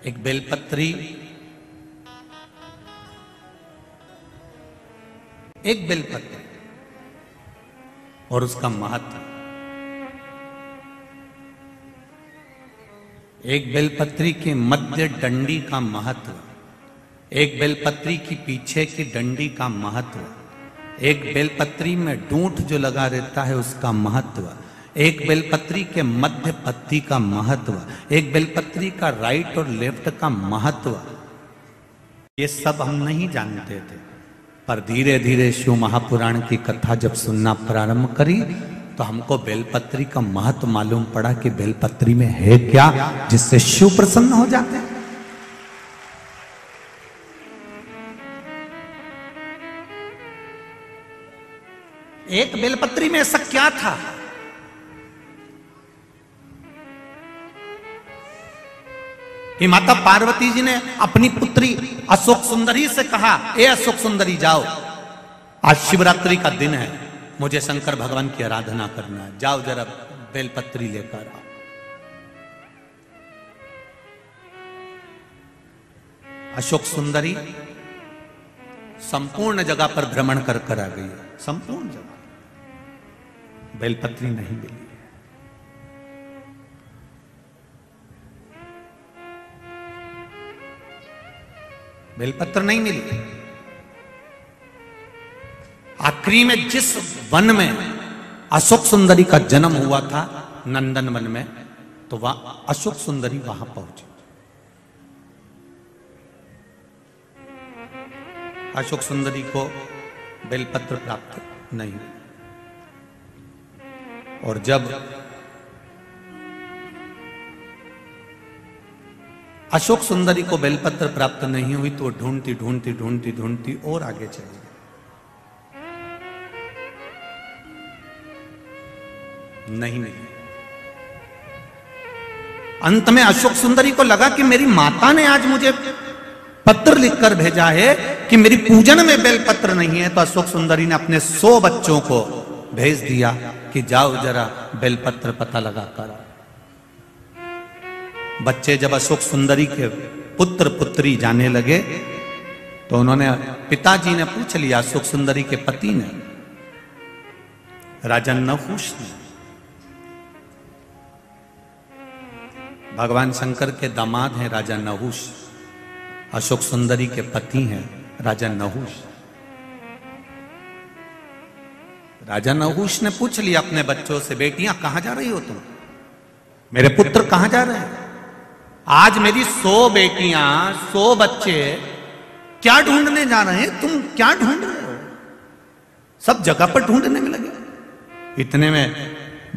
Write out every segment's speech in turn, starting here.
एक बेलपत्री, एक बेलपत्री और उसका महत्व। एक बेलपत्री के मध्य डंडी का महत्व, एक बेलपत्री की पीछे की डंडी का महत्व, एक बेलपत्री में डूंठ जो लगा रहता है उसका महत्व, एक बेलपत्री के मध्य पत्ती का महत्व, एक बेलपत्री का राइट और लेफ्ट का महत्व, ये सब हम नहीं जानते थे। पर धीरे धीरे शिव महापुराण की कथा जब सुनना प्रारंभ करी तो हमको बेलपत्री का महत्व मालूम पड़ा कि बेलपत्री में है क्या जिससे शिव प्रसन्न हो जाते हैं। एक बेलपत्री में ऐसा क्या था? कि माता पार्वती जी ने अपनी पुत्री अशोक सुंदरी से कहा, ए अशोक सुंदरी जाओ, आज शिवरात्रि का दिन है, मुझे शंकर भगवान की आराधना करना है, जाओ जरा बेलपत्री लेकर आओ। अशोक सुंदरी संपूर्ण जगह पर भ्रमण कर कर आ गई, संपूर्ण जगह बेलपत्री नहीं मिली। बेलपत्र नहीं मिली। आखिरी में जिस वन में अशोक सुंदरी का जन्म हुआ था, नंदन वन में, तो वह अशोक सुंदरी वहां पहुंची। अशोक सुंदरी को बेलपत्र प्राप्त नहीं। और जब अशोक सुंदरी को बेलपत्र प्राप्त नहीं हुई तो ढूंढती ढूंढती ढूंढती ढूंढती और आगे चली गई। नहीं मिली। अंत में अशोक सुंदरी को लगा कि मेरी माता ने आज मुझे पत्र लिखकर भेजा है कि मेरी पूजन में बेलपत्र नहीं है, तो अशोक सुंदरी ने अपने 100 बच्चों को भेज दिया कि जाओ जरा बेलपत्र पता लगा कर। बच्चे जब अशोक सुंदरी के पुत्र पुत्री जाने लगे तो उन्होंने, पिताजी ने पूछ लिया, अशोक सुंदरी के पति ने, राजा नहुष ने, भगवान शंकर के दामाद हैं राजा नहुष, अशोक सुंदरी के पति हैं राजा नहुष। राजा नहुष ने पूछ लिया अपने बच्चों से, बेटियां कहां जा रही हो तुम? मेरे पुत्र कहां जा रहे हैं? आज मेरी 100 बेटियां 100 बच्चे क्या ढूंढने जा रहे हैं? तुम क्या ढूंढ रहे हो? सब जगह पर ढूंढने में लगे। इतने में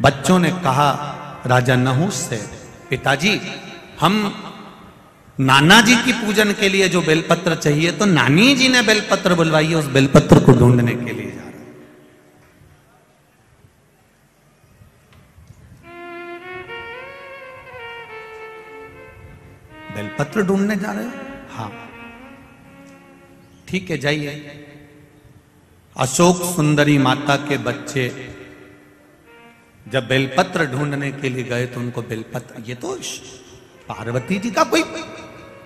बच्चों ने कहा राजा नहुष से, पिताजी हम नाना जी की पूजन के लिए जो बेलपत्र चाहिए तो नानी जी ने बेलपत्र बुलवाई है, उस बेलपत्र को ढूंढने के लिए जा रहे हैं। बेलपत्र ढूंढने जा रहे हैं? हाँ ठीक है, जाइए। अशोक सुंदरी माता के बच्चे जब बेलपत्र ढूंढने के लिए गए तो उनको बेलपत्र, ये तो पार्वती जी का कोई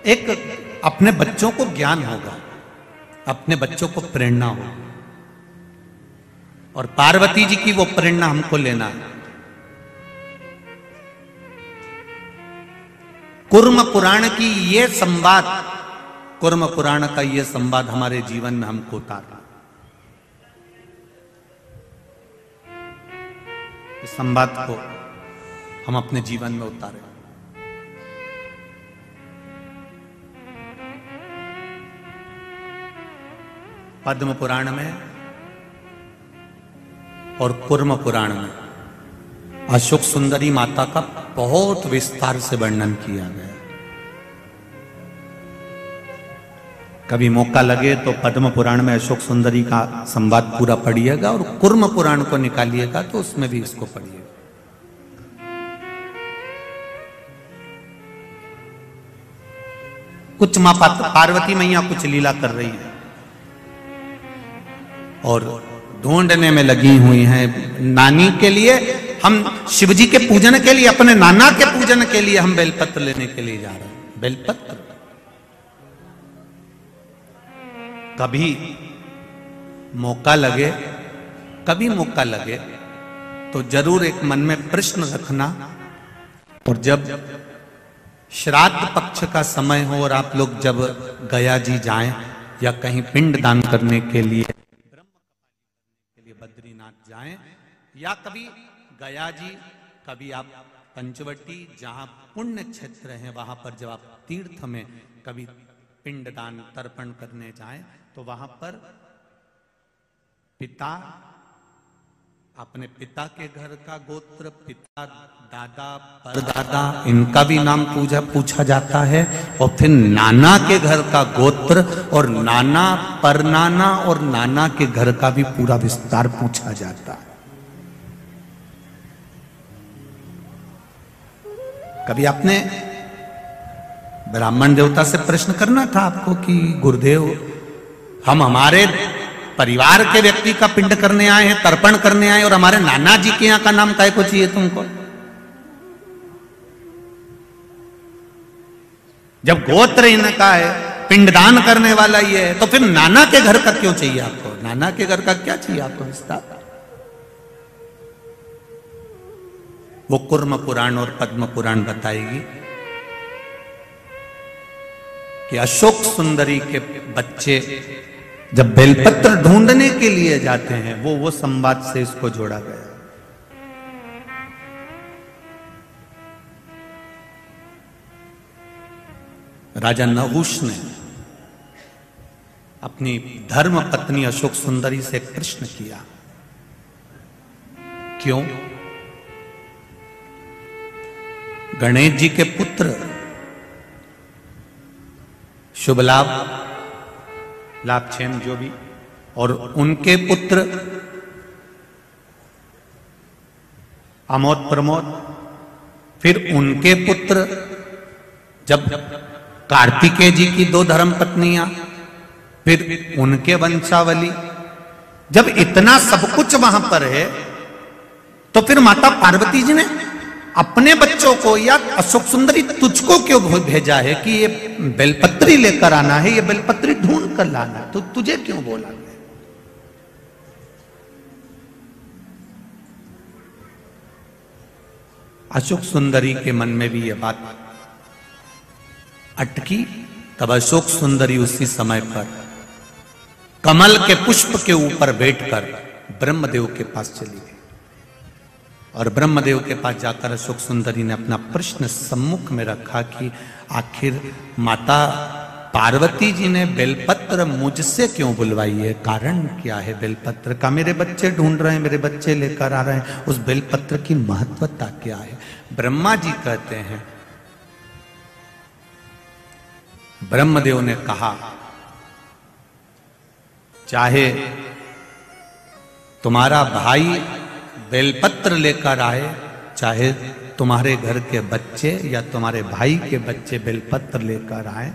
एक अपने बच्चों को ज्ञान होगा, अपने बच्चों को प्रेरणा होगी, और पार्वती जी की वो प्रेरणा हमको लेना है। कुर्म पुराण की ये संवाद, कुर्म पुराण का ये संवाद हमारे जीवन में हमको उतारना। इस संवाद को हम अपने जीवन में उतारें। पद्म पुराण में और कुर्म पुराण में अशोक सुंदरी माता का बहुत विस्तार से वर्णन किया गया। कभी मौका लगे तो पद्म पुराण में अशोक सुंदरी का संवाद पूरा पढ़िएगा, और कुर्म पुराण को निकालिएगा तो उसमें भी इसको पढ़िएगा। कुछ मां पार्वती मैया कुछ लीला कर रही है और ढूंढने में लगी हुई हैं नानी के लिए। हम शिवजी के पूजन के लिए, अपने नाना के पूजन के लिए हम बेलपत्र लेने के लिए जा रहे हैं। बेलपत्र। कभी मौका लगे तो जरूर एक मन में प्रश्न रखना, और जब श्राद्ध पक्ष का समय हो और आप लोग जब गया जी जाएं या कहीं पिंड दान करने के लिए बद्रीनाथ जाएं, या कभी गया जी, कभी आप पंचवटी, जहां पुण्य क्षेत्र है वहां पर जब आप तीर्थ में कभी पिंड दान तर्पण करने जाएं, तो वहां पर पिता, अपने पिता के घर का गोत्र, पिता, दादा, परदादा, इनका भी नाम पूछा जाता है, और फिर नाना के घर का गोत्र और नाना, परनाना और नाना के घर का भी पूरा विस्तार पूछा जाता है। कभी आपने ब्राह्मण देवता से प्रश्न करना था आपको कि गुरुदेव, हम हमारे परिवार के व्यक्ति का पिंड करने आए हैं, तर्पण करने आए, और हमारे नाना जी के यहां का नाम काहे को चाहिए तुमको? जब गोत्र इनका है, पिंडदान करने वाला ये है, तो फिर नाना के घर का क्यों चाहिए आपको? नाना के घर का क्या चाहिए आपको विस्तार? वो कुर्म पुराण और पद्म पुराण बताएगी कि अशोक सुंदरी के बच्चे जब बेलपत्र ढूंढने के लिए जाते हैं, वो संवाद से इसको जोड़ा गया। राजा नहुष ने अपनी धर्म पत्नी अशोक सुंदरी से एक प्रश्न किया, क्यों? गणेश जी के पुत्र शुभ लाभ, लाभक्षेम जो भी, और उनके पुत्र अमोद प्रमोद, फिर उनके पुत्र, जब कार्तिकेय जी की 2 धर्म पत्नियां, फिर उनके वंशावली, जब इतना सब कुछ वहां पर है, तो फिर माता पार्वती जी ने अपने बच्चों को या अशोक सुंदरी तुझको क्यों भेजा है कि ये बेलपत्री लेकर आना है, ये बेलपत्री ढूंढ कर लाना है, तो तुझे क्यों बोला गया? अशोक सुंदरी के मन में भी यह बात अटकी। तब अशोक सुंदरी उसी समय पर कमल के पुष्प के ऊपर बैठकर ब्रह्मदेव के पास चली गई, और ब्रह्मदेव के पास जाकर अशोक सुंदरी ने अपना प्रश्न सम्मुख में रखा कि आखिर माता पार्वती जी ने बेलपत्र मुझसे क्यों बुलवाई है? कारण क्या है बेलपत्र का? मेरे बच्चे ढूंढ रहे हैं, मेरे बच्चे लेकर आ रहे हैं, उस बेलपत्र की महत्वता क्या है? ब्रह्मा जी कहते हैं, ब्रह्मदेव ने कहा, चाहे तुम्हारा भाई बेलपत्र लेकर आए, चाहे तुम्हारे घर के बच्चे या तुम्हारे भाई के बच्चे बेलपत्र लेकर आए,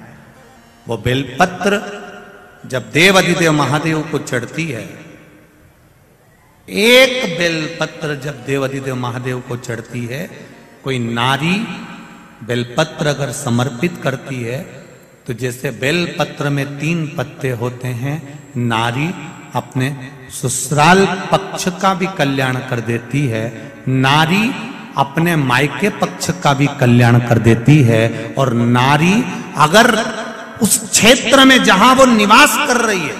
वो बेलपत्र जब देव अधिदेव महादेव को चढ़ती है, एक बेलपत्र जब देव अधिदेव महादेव को चढ़ती है, कोई नारी बेलपत्र अगर समर्पित करती है, तो जैसे बेलपत्र में 3 पत्ते होते हैं, नारी अपने ससुराल पक्ष का भी कल्याण कर देती है, नारी अपने मायके पक्ष का भी कल्याण कर देती है, और नारी अगर उस क्षेत्र में जहां वो निवास कर रही है,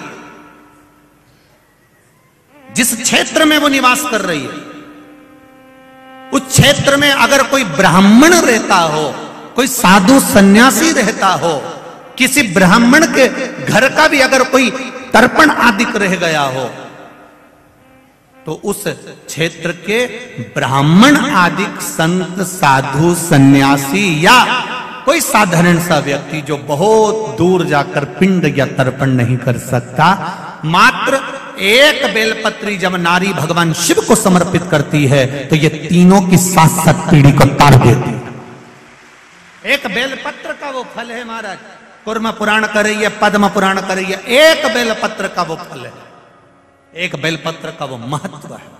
जिस क्षेत्र में वो निवास कर रही है, उस क्षेत्र में अगर कोई ब्राह्मण रहता हो, कोई साधु सन्यासी रहता हो, किसी ब्राह्मण के घर का भी अगर कोई तर्पण आदि रह गया हो, तो उस क्षेत्र के ब्राह्मण आदि संत साधु सन्यासी या कोई साधारण सा व्यक्ति जो बहुत दूर जाकर पिंड या तर्पण नहीं कर सकता, मात्र एक बेलपत्री जब नारी भगवान शिव को समर्पित करती है, तो ये तीनों की 7 पीढ़ी को तार देती है। एक बेलपत्र का वो फल है महाराज, कुर्म पुराण कर रही है, पद्म पुराण कर रही है, एक बेलपत्र का वो फल है, एक बेलपत्र का वो महत्व है।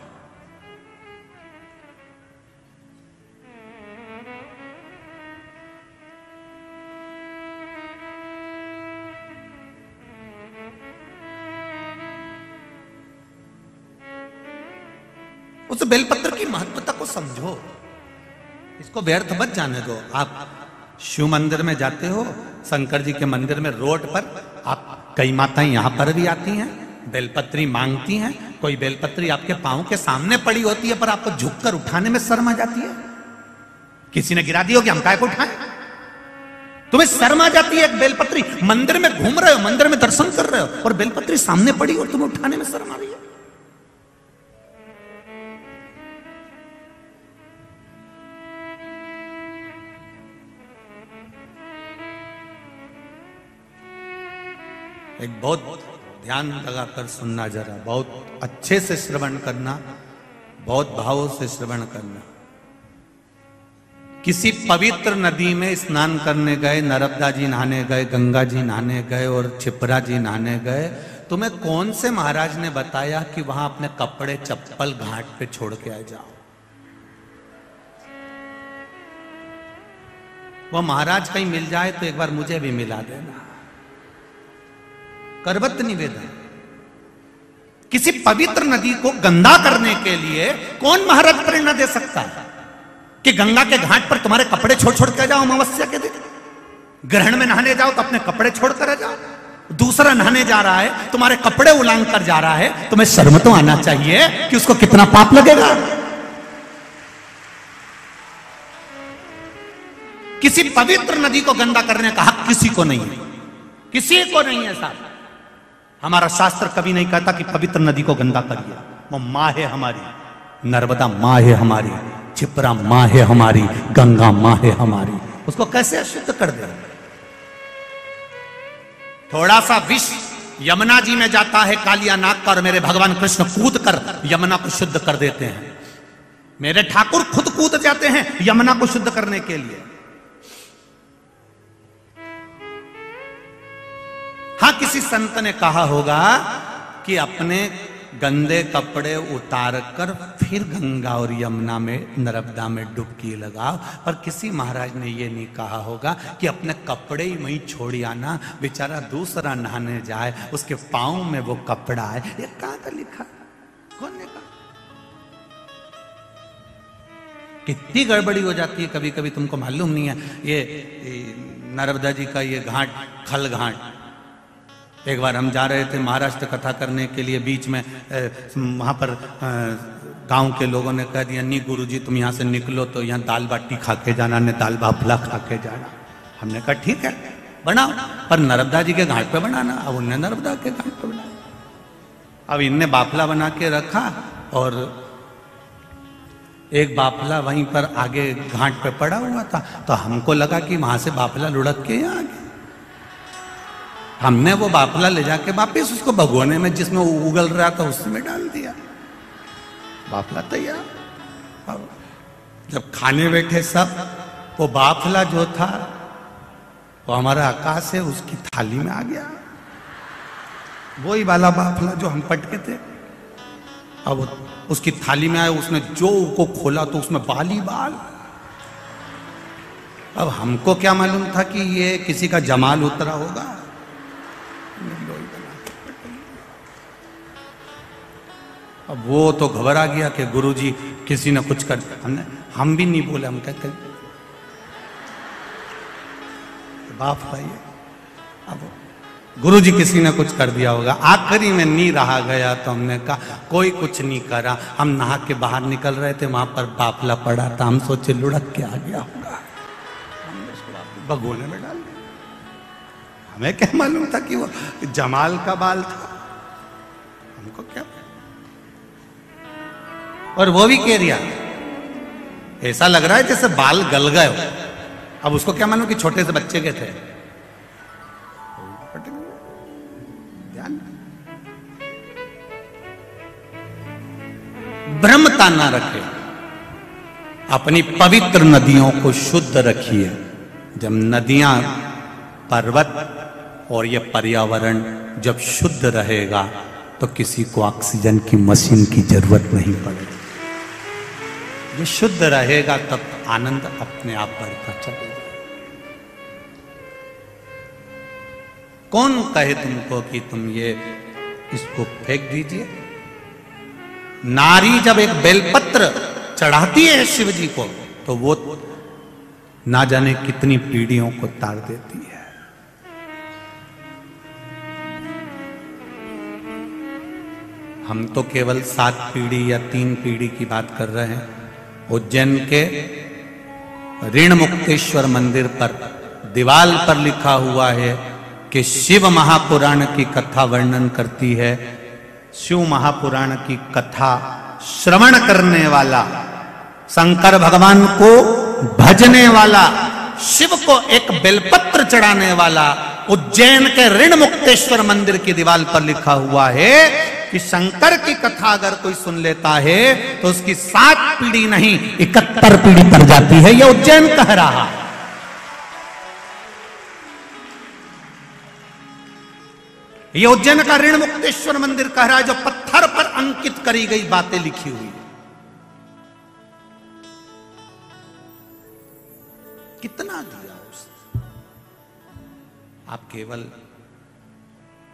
उस बेलपत्र की महत्वता को समझो, इसको व्यर्थ मत जाने दो। आप शिव मंदिर में जाते हो, शंकर जी के मंदिर में रोड पर आप, कई माताएं यहां पर भी आती हैं, बेलपत्री मांगती हैं। कोई बेलपत्री आपके पांव के सामने पड़ी होती है, पर आपको झुककर उठाने में शर्म आ जाती है। किसी ने गिरा दी होगी, हम काय को उठाएं? तुम्हें शर्म आ जाती है एक बेलपत्री, मंदिर में घूम रहे हो, मंदिर में दर्शन कर रहे हो और बेलपत्री सामने पड़ी और तुम्हें उठाने में शर्म आ रही है। एक बहुत ध्यान लगाकर सुनना, जरा बहुत अच्छे से श्रवण करना, बहुत भावों से श्रवण करना। किसी पवित्र नदी में स्नान करने गए, नर्मदा जी नहाने गए, गंगा जी नहाने गए और क्षिप्रा जी नहाने गए, तुम्हें कौन से महाराज ने बताया कि वहां अपने कपड़े चप्पल घाट पे छोड़ के आ जाओ? वो महाराज कहीं मिल जाए तो एक बार मुझे भी मिला देना। करवत निवेदन, किसी पवित्र नदी को गंदा करने के लिए कौन महाराज प्रेरणा दे सकता है कि गंगा के घाट पर तुम्हारे कपड़े छोड़ छोड़ के जाओ अमावस्या के दिन? ग्रहण में नहाने जाओ तो अपने कपड़े छोड़ कर जाओ। दूसरा नहाने जा रहा है, तुम्हारे कपड़े उलांग कर जा रहा है, तुम्हें शर्म तो आना चाहिए कि उसको कितना पाप लगेगा। किसी पवित्र नदी को गंदा करने का हक किसी को नहीं है, किसी को नहीं है साहब। हमारा शास्त्र कभी नहीं कहता कि पवित्र नदी को गंदा करिए। वो माँ है हमारी, नर्मदा माँ है हमारी, क्षिप्रा माँ है हमारी, गंगा माँ है हमारी, उसको कैसे अशुद्ध कर दे? थोड़ा सा विष यमुना जी में जाता है कालिया नाग का, और मेरे भगवान कृष्ण कूद कर यमुना को शुद्ध कर देते हैं। मेरे ठाकुर खुद कूद जाते हैं यमुना को शुद्ध करने के लिए। हाँ, किसी संत ने कहा होगा कि अपने गंदे कपड़े उतारकर फिर गंगा और यमुना में, नर्मदा में डुबकी लगाओ, पर किसी महाराज ने यह नहीं कहा होगा कि अपने कपड़े ही वहीं छोड़ आना, बेचारा दूसरा नहाने जाए, उसके पांव में वो कपड़ा है। ये कहां का लिखा? कौन ने कहा? कितनी गड़बड़ी हो जाती है कभी कभी, तुमको मालूम नहीं है। ये नर्मदा जी का ये घाट, खल घाट, एक बार हम जा रहे थे महाराष्ट्र कथा करने के लिए, बीच में वहाँ पर गांव के लोगों ने कह दिया, नहीं गुरुजी तुम यहाँ से निकलो तो यहाँ दाल बाटी खा के जाना, ने दाल बाफला खा के जाना। हमने कहा ठीक है बनाओ, पर नर्मदा जी के घाट पे बनाना। अब उनने नर्मदा के घाट पे बनाया। अब इनने बाफला बना के रखा और एक बाफला वहीं पर आगे घाट पे पड़ा हुआ था, तो हमको लगा कि वहां से बाफला लुढ़क के यहाँ आ गया। हमने वो बाफला ले जाके वापिस उसको भगोने में जिसमें उगल रहा था उसमें डाल दिया, बाफला तैयार। जब खाने बैठे सब, वो बाफला जो था वो हमारा आकाश है उसकी थाली में आ गया, वही वाला बाफला जो हम पटके थे। अब उसकी थाली में आया, उसने जो को खोला तो उसमें बाल ही बाल। अब हमको क्या मालूम था कि ये किसी का जमाल उतरा होगा। अब वो तो घबरा गया कि गुरुजी किसी ने कुछ कर, हम भी नहीं बोले, हम कहते बाप भाई। अब गुरुजी किसी ने कुछ कर दिया होगा। आखिरी में नहीं रहा गया तो हमने कहा कोई कुछ नहीं करा। हम नहा के बाहर निकल रहे थे, वहां पर बाफला पड़ा था, हम सोचे लुढ़क के आ गया होगा, हमने उसको भगोने में डाल दिया। हमें क्या मालूम था कि वो जमाल का बाल था, हमको क्या। और वो भी कह दिया, ऐसा लग रहा है जैसे बाल गल गए हो। अब उसको क्या मालूम कि छोटे से बच्चे के थे। ध्यान, ब्रह्मता ना रखे, अपनी पवित्र नदियों को शुद्ध रखिए। जब नदियां, पर्वत और ये पर्यावरण जब शुद्ध रहेगा तो किसी को ऑक्सीजन की मशीन की जरूरत नहीं पड़ेगी। ये शुद्ध रहेगा तब आनंद अपने आप बढ़ता चलेगा। कौन कहे तुमको कि तुम ये इसको फेंक दीजिए? नारी जब एक बेलपत्र चढ़ाती है शिव जी को तो वो ना जाने कितनी पीढ़ियों को तार देती है। हम तो केवल 7 पीढ़ी या 3 पीढ़ी की बात कर रहे हैं। उज्जैन के ऋण मुक्तेश्वर मंदिर पर दीवाल पर लिखा हुआ है कि शिव महापुराण की कथा वर्णन करती है। शिव महापुराण की कथा श्रवण करने वाला, शंकर भगवान को भजने वाला, शिव को एक बेलपत्र चढ़ाने वाला, उज्जैन के ऋण मुक्तेश्वर मंदिर की दीवार पर लिखा हुआ है कि शंकर की कथा अगर कोई सुन लेता है तो उसकी 7 पीढ़ी नहीं 71 पीढ़ी तर जाती है। यह उज्जैन कह रहा है। यह उज्जैन का ऋण मुक्तेश्वर मंदिर कह रहा है, जो पत्थर पर अंकित करी गई बातें लिखी हुई। कितना दिया उसने। आप केवल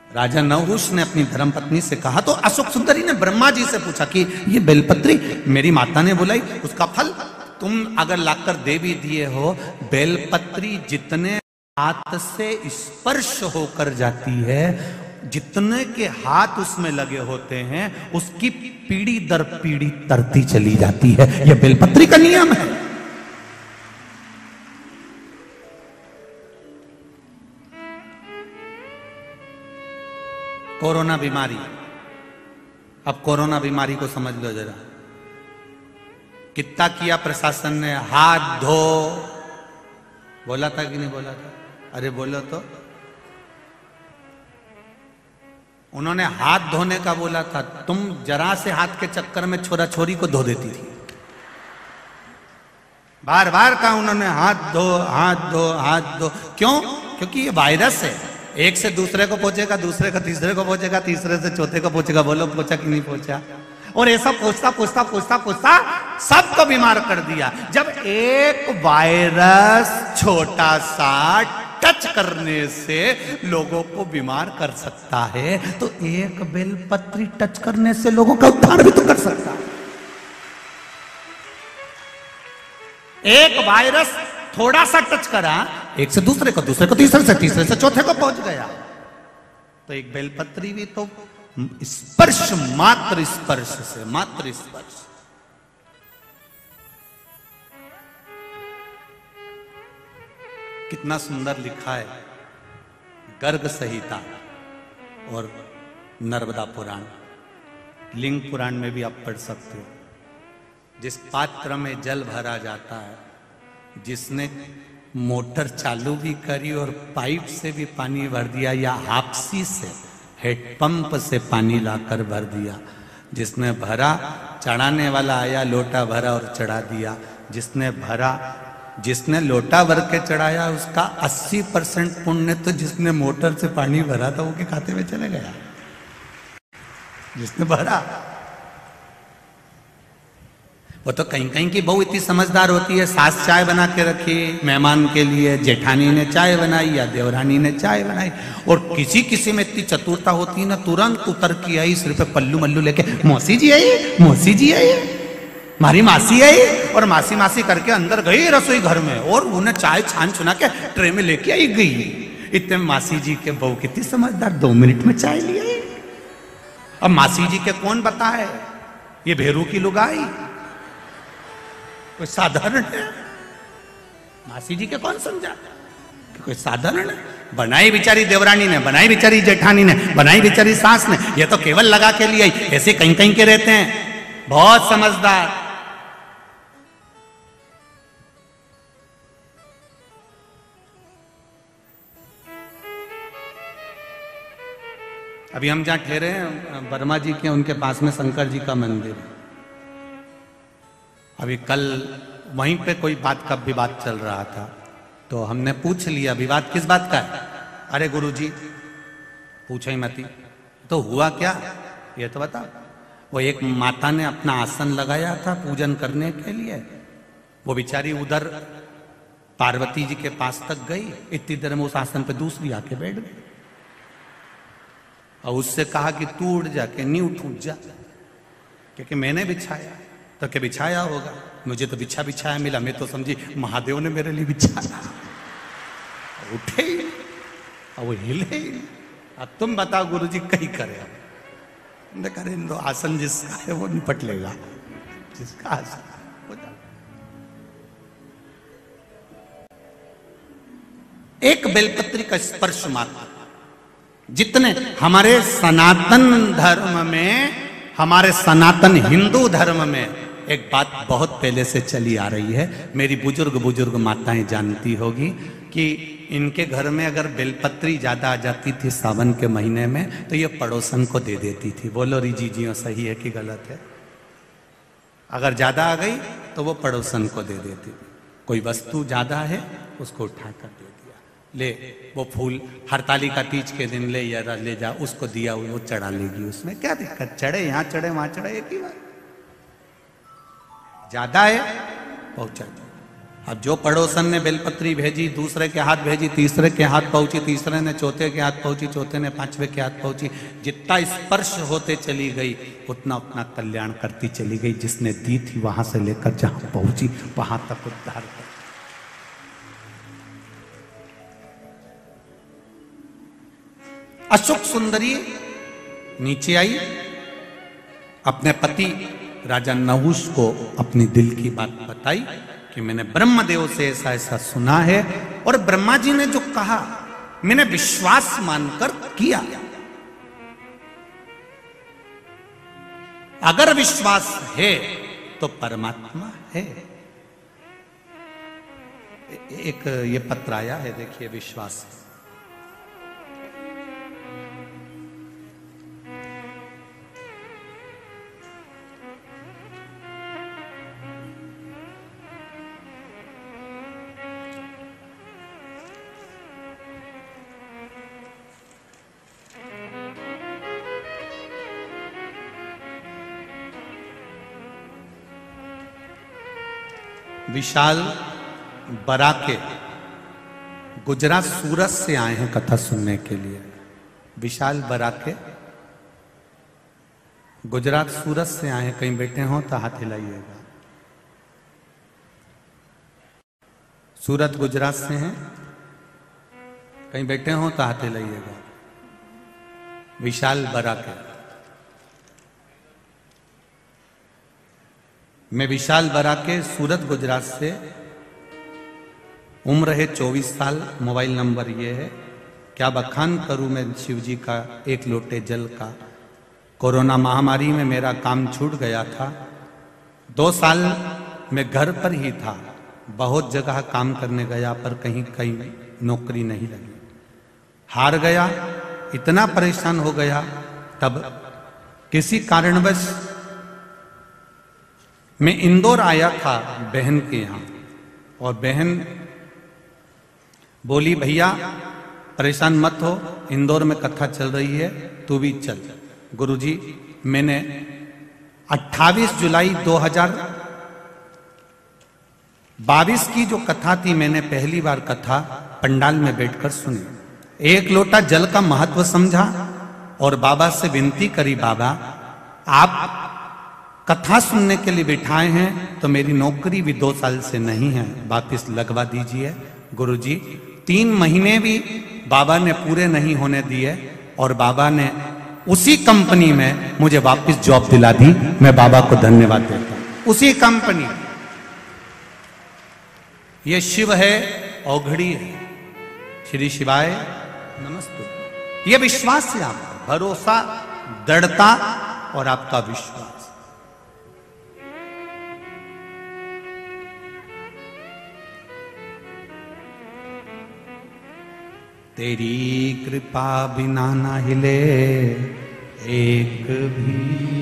राजा नहुष ने अपनी धर्मपत्नी से कहा तो अशोक सुंदरी ने ब्रह्मा जी से पूछा कि ये बेलपत्री मेरी माता ने बुलाई, उसका फल तुम अगर लाकर दे भी दिए हो, बेलपत्री जितने हाथ से स्पर्श होकर जाती है, जितने के हाथ उसमें लगे होते हैं, उसकी पीढ़ी दर पीढ़ी तरती चली जाती है। यह बेलपत्री का नियम है। कोरोना बीमारी, अब कोरोना बीमारी को समझ लो जरा। कितना किया प्रशासन ने, हाथ धो, बोला था कि नहीं बोला था? अरे बोलो तो। उन्होंने हाथ धोने का बोला था, तुम जरा से हाथ के चक्कर में छोरा छोरी को धो देती थी। बार बार कहा उन्होंने, हाथ धो हाथ धो हाथ धो। क्यों? क्योंकि ये वायरस है, एक से दूसरे को पहुंचेगा, दूसरे का तीसरे को पहुंचेगा, तीसरे से चौथे को पहुंचेगा। बोलो पहुंचा कि नहीं पहुंचा? और ऐसा पूछता पूछता पूछता पूछता सबको बीमार कर दिया। जब एक वायरस छोटा सा टच करने से लोगों को बीमार कर सकता है, तो एक बेलपत्री टच करने से लोगों का उद्धार भी तो कर सकता है। एक वायरस थोड़ा सा टच करा, एक से दूसरे को, दूसरे को तीसरे से, तीसरे से चौथे को पहुंच गया। तो एक बेलपत्री भी तो स्पर्श, मात्र स्पर्श से, मात्र स्पर्श। कितना सुंदर लिखा है गर्ग संहिता और नर्मदा पुराण, लिंग पुराण में भी आप पढ़ सकते हो। जिस पात्र में जल भरा जाता है, जिसने मोटर चालू भी करी और पाइप से भी पानी भर दिया, या हापसी से, हेडपंप से पानी लाकर भर दिया, जिसने भरा, चढ़ाने वाला आया, लोटा भरा और चढ़ा दिया। जिसने भरा, जिसने लोटा भर के चढ़ाया, उसका 80% पुण्य तो जिसने मोटर से पानी भरा था वो के खाते में चले गया। जिसने भरा, वो तो कहीं कहीं की बहू इतनी समझदार होती है, सास चाय बना के रखी मेहमान के लिए, जेठानी ने चाय बनाई या देवरानी ने चाय बनाई, और किसी किसी में इतनी चतुरता होती है ना, तुरंत उतर के आई, सिर पे पल्लू मल्लू लेके, मौसी जी आई, मौसी जी आई, हमारी मासी आई, और मासी मासी करके अंदर गई रसोई घर में, और उन्हें चाय छान छुना के ट्रे में लेके आई गई। इतने मासी जी के बहू कितनी समझदार, 2 मिनट में चाय ले आई। अब मासी जी के कौन बताए, ये भेरू की लुगाई कोई साधारण है? मासी जी के कौन समझा कि कोई साधारण है? बनाई बेचारी देवरानी ने, बनाई बेचारी जेठानी ने, बनाई बेचारी सास ने, ये तो केवल लगा के लिए आई। ऐसे कहीं कहीं के रहते हैं, बहुत समझदार। अभी हम जहां ठहरे हैं वर्मा जी के, उनके पास में शंकर जी का मंदिर है। अभी कल वहीं पे कोई बात का विवाद चल रहा था, तो हमने पूछ लिया विवाद किस बात का है? अरे गुरुजी पूछो ही मती, तो हुआ क्या ये तो बता। वो एक माता ने अपना आसन लगाया था पूजन करने के लिए, वो बेचारी उधर पार्वती जी के पास तक गई, इतनी देर में उस आसन पे दूसरी आके बैठ गई और उससे कहा कि तू उठ जा, के नहीं उठ जा। क्योंकि मैंने बिछाया, तो क्या बिछाया होगा, मुझे तो बिछाया मिला, मैं तो समझी महादेव ने मेरे लिए बिछाया। उठे ही और वो हिले ही। अब तुम बताओ गुरुजी कहीं करे, अब करे तो आसन जिसका है वो निपट लेगा, जिसका आसन हो जाए। एक बेलपत्री का स्पर्श मात्र, जितने हमारे सनातन धर्म में, हमारे सनातन हिंदू धर्म में एक बात बहुत पहले से चली आ रही है, मेरी बुजुर्ग माताएं जानती होगी कि इनके घर में अगर बेलपत्री ज्यादा आ जाती थी सावन के महीने में तो ये पड़ोसन को दे देती थी। बोलो रिजीजियों सही है कि गलत है? अगर ज्यादा आ गई तो वो पड़ोसन को दे देती थी। कोई वस्तु ज्यादा है उसको उठाकर दे दिया, ले वो फूल हरतालिका तीज के दिन ले या ले जा, उसको दिया वो चढ़ा लेगी, उसमें क्या दिक्कत, चढ़े यहाँ चढ़े वहां चढ़े एक ही बात। ज्यादा है पहुंचा। अब जो पड़ोसन ने बेलपत्री भेजी, दूसरे के हाथ भेजी, तीसरे के हाथ पहुंची, तीसरे ने चौथे के हाथ पहुंची, चौथे ने पांचवे के हाथ पहुंची, जितना स्पर्श होते चली गई उतना उतना कल्याण करती चली गई। जिसने दी थी वहां से लेकर जहां पहुंची वहां तक उद्धार कर। अशोक सुंदरी नीचे आई, अपने पति राजा नहुष को अपनी दिल की बात बताई कि मैंने ब्रह्मदेव से ऐसा ऐसा सुना है, और ब्रह्मा जी ने जो कहा मैंने विश्वास मानकर किया। अगर विश्वास है तो परमात्मा है। एक ये पत्र आया है, देखिए, विश्वास। विशाल बराके गुजरात सूरत से आए हैं कथा सुनने के लिए। विशाल बराके गुजरात सूरत से आए हैं, कहीं बैठे हो तो हाथ हिलाइएगा। सूरत गुजरात से हैं, कहीं बैठे हो तो हाथ हिलाइएगा। विशाल बराके। मैं विशाल बराके सूरत गुजरात से, उम्र है 24 साल, मोबाइल नंबर ये है। क्या बखान करूं मैं शिव जी का एक लोटे जल का। कोरोना महामारी में मेरा काम छूट गया था, 2 साल मैं घर पर ही था, बहुत जगह काम करने गया पर कहीं कहीं नौकरी नहीं लगी, हार गया, इतना परेशान हो गया। तब किसी कारणवश मैं इंदौर आया था बहन के यहाँ, और बहन बोली भैया परेशान मत हो, इंदौर में कथा चल रही है, तू भी चल। गुरुजी, मैंने 28 जुलाई 2022 की जो कथा थी, मैंने पहली बार कथा पंडाल में बैठकर सुनी। एक लोटा जल का महत्व समझा और बाबा से विनती करी, बाबा आप कथा सुनने के लिए बिठाए हैं तो मेरी नौकरी भी 2 साल से नहीं है, वापिस लगवा दीजिए। गुरुजी 3 महीने भी बाबा ने पूरे नहीं होने दिए और बाबा ने उसी कंपनी में मुझे वापस जॉब दिला दी। मैं बाबा को धन्यवाद देता हूं। उसी कंपनी, ये शिव है, औघड़ी है। श्री शिवाय नमस्ते। ये विश्वास है आपका, भरोसा, दृढ़ता और आपका विश्वास। तेरी कृपा बिना ना हिले एक भी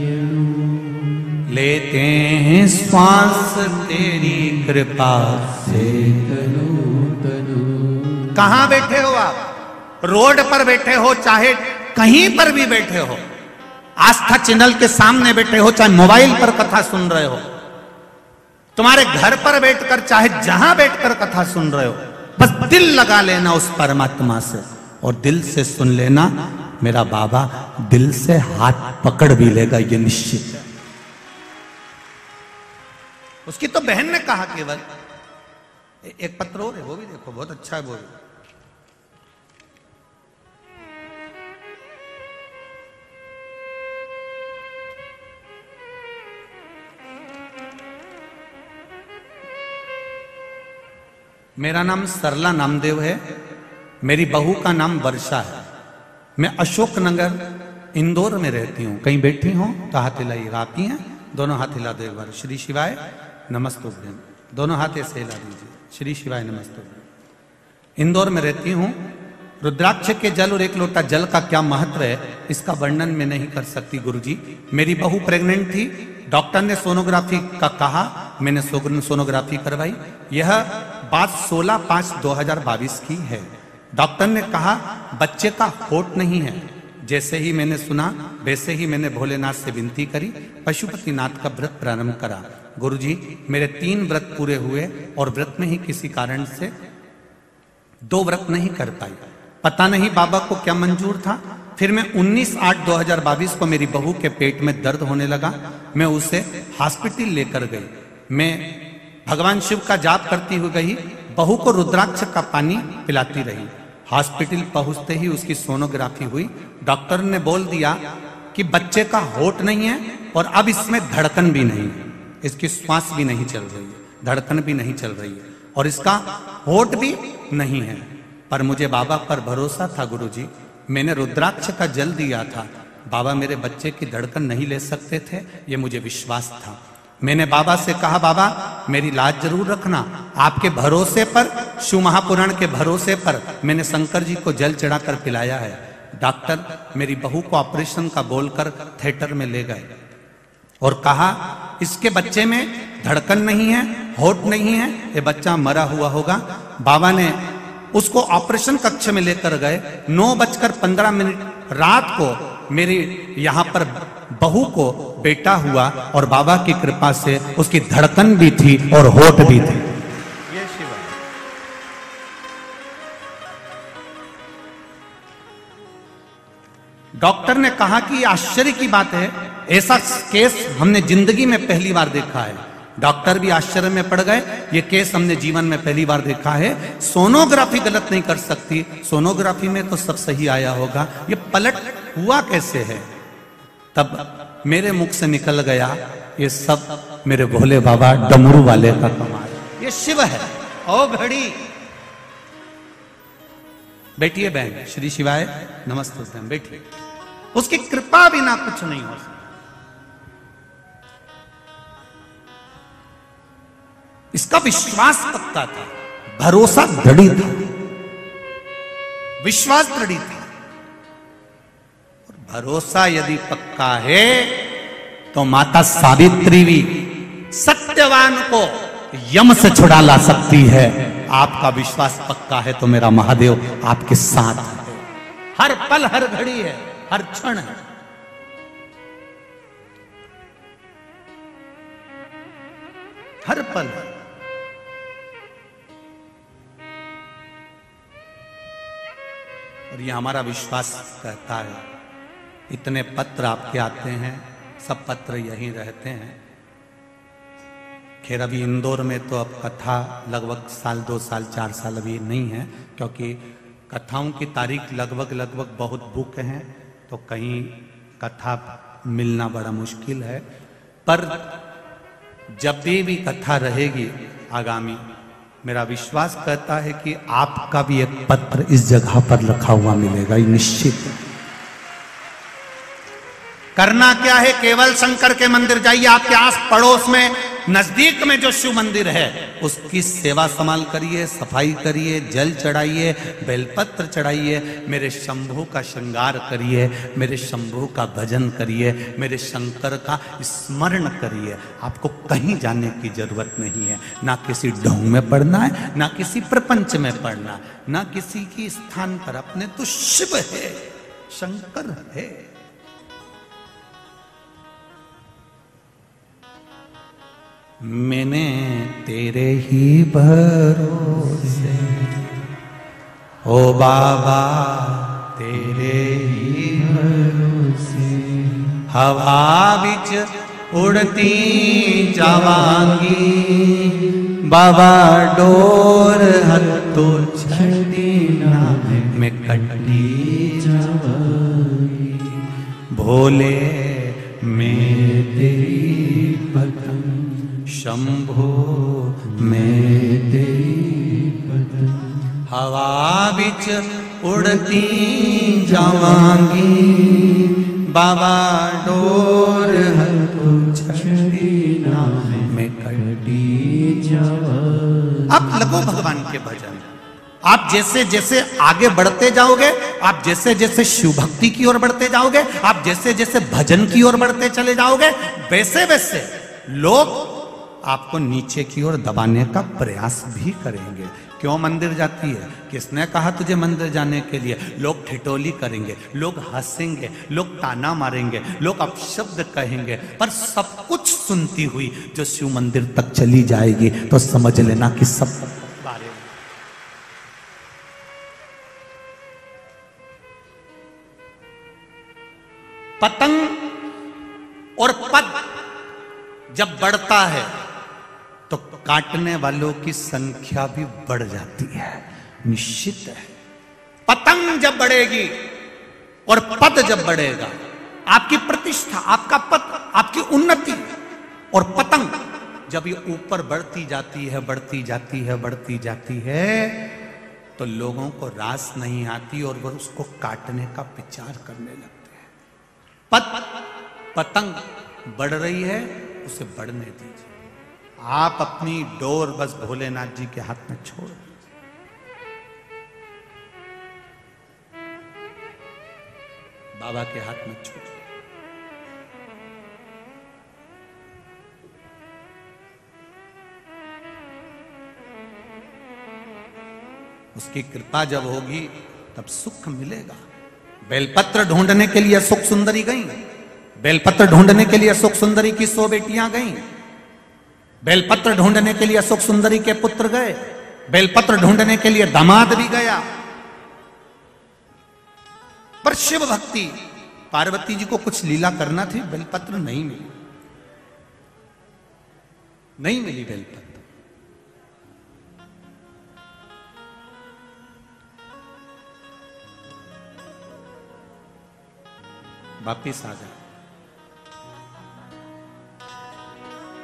अणु, लेते हैं श्वास तेरी कृपा से तनु तनु। कहां बैठे हो आप? रोड पर बैठे हो, चाहे कहीं पर भी बैठे हो, आस्था चैनल के सामने बैठे हो, चाहे मोबाइल पर कथा सुन रहे हो, तुम्हारे घर पर बैठकर, चाहे जहां बैठकर कथा सुन रहे हो, बस दिल लगा लेना उस परमात्मा से और दिल से सुन लेना। मेरा बाबा दिल से हाथ पकड़ भी लेगा, ये निश्चित है। उसकी तो बहन ने कहा केवल। एक पत्र और है, वो भी देखो, बहुत अच्छा है वो भी। मेरा नाम सरला नामदेव है, मेरी बहू का नाम वर्षा है। मैं अशोक नगर इंदौर में रहती हूँ। कहीं बैठी हूँ तो हाथ हिलाइएगा। आप ही हैं? दोनों हाथ हिला दो एक बार। श्री शिवाय नमस्तुभ्यम। दोनों हाथ ऐसे हिला दीजिए। श्री शिवाय नमस्तुभ्यम। इंदौर में रहती हूँ। रुद्राक्ष के जल और 1 लोटा जल का क्या महत्व है, इसका वर्णन मैं नहीं कर सकती गुरुजी। मेरी बहू प्रेग्नेंट थी, डॉक्टर ने सोनोग्राफी का कहा, मैंने सोनोग्राफी करवाई। यह बात 16/5/2022 की है। डॉक्टर ने कहा बच्चे का होठ नहीं है। जैसे ही मैंने सुना वैसे ही मैंने भोलेनाथ से विनती करी, पशुपतिनाथ का व्रत प्रारंभ करा। गुरुजी मेरे 3 व्रत पूरे हुए और व्रत में ही किसी कारण से 2 व्रत नहीं कर पाई। पता नहीं बाबा को क्या मंजूर था। फिर मैं 19/8/2022 को मेरी बहू के पेट में दर्द होने लगा। मैं उसे हॉस्पिटल लेकर गई। मैं भगवान शिव का जाप करती हुई गई, बहू को रुद्राक्ष का पानी पिलाती रही। हॉस्पिटल पहुंचते ही उसकी सोनोग्राफी हुई। डॉक्टर ने बोल दिया कि बच्चे का होठ नहीं है और अब इसमें धड़कन भी नहीं है, इसकी श्वास भी नहीं चल रही है, धड़कन भी नहीं चल रही है और इसका होठ भी नहीं है। पर मुझे बाबा पर भरोसा था गुरुजी। मैंने रुद्राक्ष का जल दिया था। बाबा मेरे बच्चे की धड़कन नहीं ले सकते थे, ये मुझे विश्वास था। मैंने बाबा से कहा बाबा मेरी लाज जरूर रखना। आपके भरोसे पर, शिव महापुराण के भरोसे पर मैंने शंकर जी को जल चढ़ाकर पिलाया है। डॉक्टर मेरी बहू को ऑपरेशन का बोलकर थिएटर में ले गए और कहा इसके बच्चे में धड़कन नहीं है, होठ नहीं है, ये बच्चा मरा हुआ होगा। बाबा ने उसको ऑपरेशन कक्ष में लेकर गए। 9:15 रात को मेरी यहां पर बहू को बेटा हुआ और बाबा की कृपा से उसकी धड़कन भी थी और होठ भी थे। ये शिव है। डॉक्टर ने कहा कि आश्चर्य की बात है, ऐसा केस हमने जिंदगी में पहली बार देखा है। डॉक्टर भी आश्चर्य में पड़ गए, ये केस हमने जीवन में पहली बार देखा है। सोनोग्राफी गलत नहीं कर सकती, सोनोग्राफी में तो सब सही आया होगा, ये पलट हुआ कैसे है? तब मेरे मुख से निकल गया ये सब मेरे भोले बाबा डमरू वाले का कमाल, ये शिव है। ओ घड़ी बैठिए बहन, श्री शिवाय नमस्ते बहन, बैठिए। उसकी कृपा बिना कुछ नहीं हो सकता। इसका विश्वास पक्का था, भरोसा दृढ़ था, विश्वास दृढ़ था। और भरोसा यदि पक्का है तो माता सावित्री भी सत्यवान को यम से छुड़ा ला सकती है। आपका विश्वास पक्का है तो मेरा महादेव आपके साथ है, हर पल हर घड़ी है, हर क्षण है। हर पल है। और ये हमारा विश्वास कहता है। इतने पत्र आपके आते हैं, सब पत्र यहीं रहते हैं। खैर अभी इंदौर में तो अब कथा लगभग 1 2 साल 4 साल अभी नहीं है, क्योंकि कथाओं की तारीख लगभग बहुत बुक हैं, तो कहीं कथा मिलना बड़ा मुश्किल है। पर जब भी कथा रहेगी आगामी, मेरा विश्वास कहता है कि आपका भी एक पत्र इस जगह पर रखा हुआ मिलेगा, ये निश्चित। करना क्या है, केवल शंकर के मंदिर जाइए, आपके आस पड़ोस में नजदीक में जो शिव मंदिर है उसकी सेवा संभाल करिए, सफाई करिए, जल चढ़ाइए, बेलपत्र चढ़ाइए, मेरे शंभू का श्रृंगार करिए, मेरे शंभू का भजन करिए, मेरे शंकर का स्मरण करिए। आपको कहीं जाने की जरूरत नहीं है, ना किसी ढोंग में पड़ना है, ना किसी प्रपंच में पड़ना, ना किसी की स्थान पर। अपने तो शिव है, शंकर है। मैंने तेरे ही भरोसे, ओ बाबा तेरे ही भरोसे, हवा बिच उड़ती जावांगी, बाबा डोर हत्तो छड़ी ना में कटी जावांगी, भोले में तेरी पतंग, शंभो में तेरी पतंग, हवा बिच उड़ती जावांगी, बाबा डोर हत्तो छड़ी ना में कटी जावांगी। अब लगो भगवान के भजन। आप जैसे जैसे आगे बढ़ते जाओगे, आप जैसे जैसे शिव भक्ति की ओर बढ़ते जाओगे, आप जैसे जैसे भजन की ओर बढ़ते चले जाओगे, वैसे वैसे लोग आपको नीचे की ओर दबाने का प्रयास भी करेंगे। क्यों मंदिर जाती है? किसने कहा तुझे मंदिर जाने के लिए? लोग ठिठोली करेंगे, लोग हंसेंगे, लोग ताना मारेंगे, लोग अपशब्द कहेंगे, पर सब कुछ सुनती हुई जो शिव मंदिर तक चली जाएगी तो समझ लेना कि सब बारे में। पतंग और पद जब बढ़ता है तो काटने वालों की संख्या भी बढ़ जाती है, निश्चित है। पतंग जब बढ़ेगी और पद जब बढ़ेगा, आपकी प्रतिष्ठा, आपका पद, आपकी उन्नति, और पतंग जब ये ऊपर बढ़ती जाती है, बढ़ती जाती है, बढ़ती जाती है, तो लोगों को रास नहीं आती और वो उसको काटने का विचार करने लगते हैं। पतंग बढ़ रही है, उसे बढ़ने दीजिए। आप अपनी डोर बस भोलेनाथ जी के हाथ में छोड़, बाबा के हाथ में छोड़। उसकी कृपा जब होगी तब सुख मिलेगा। बेलपत्र ढूंढने के लिए सुख सुंदरी गई, बेलपत्र ढूंढने के लिए सुख सुंदरी की 100 बेटियां गईं, बेलपत्र ढूंढने के लिए सुख सुंदरी के पुत्र गए, बेलपत्र ढूंढने के लिए दामाद भी गया, पर शिव भक्ति, पार्वती जी को कुछ लीला करना थी, बेलपत्र नहीं मिली, नहीं मिली बेलपत्र। वापिस आ गए।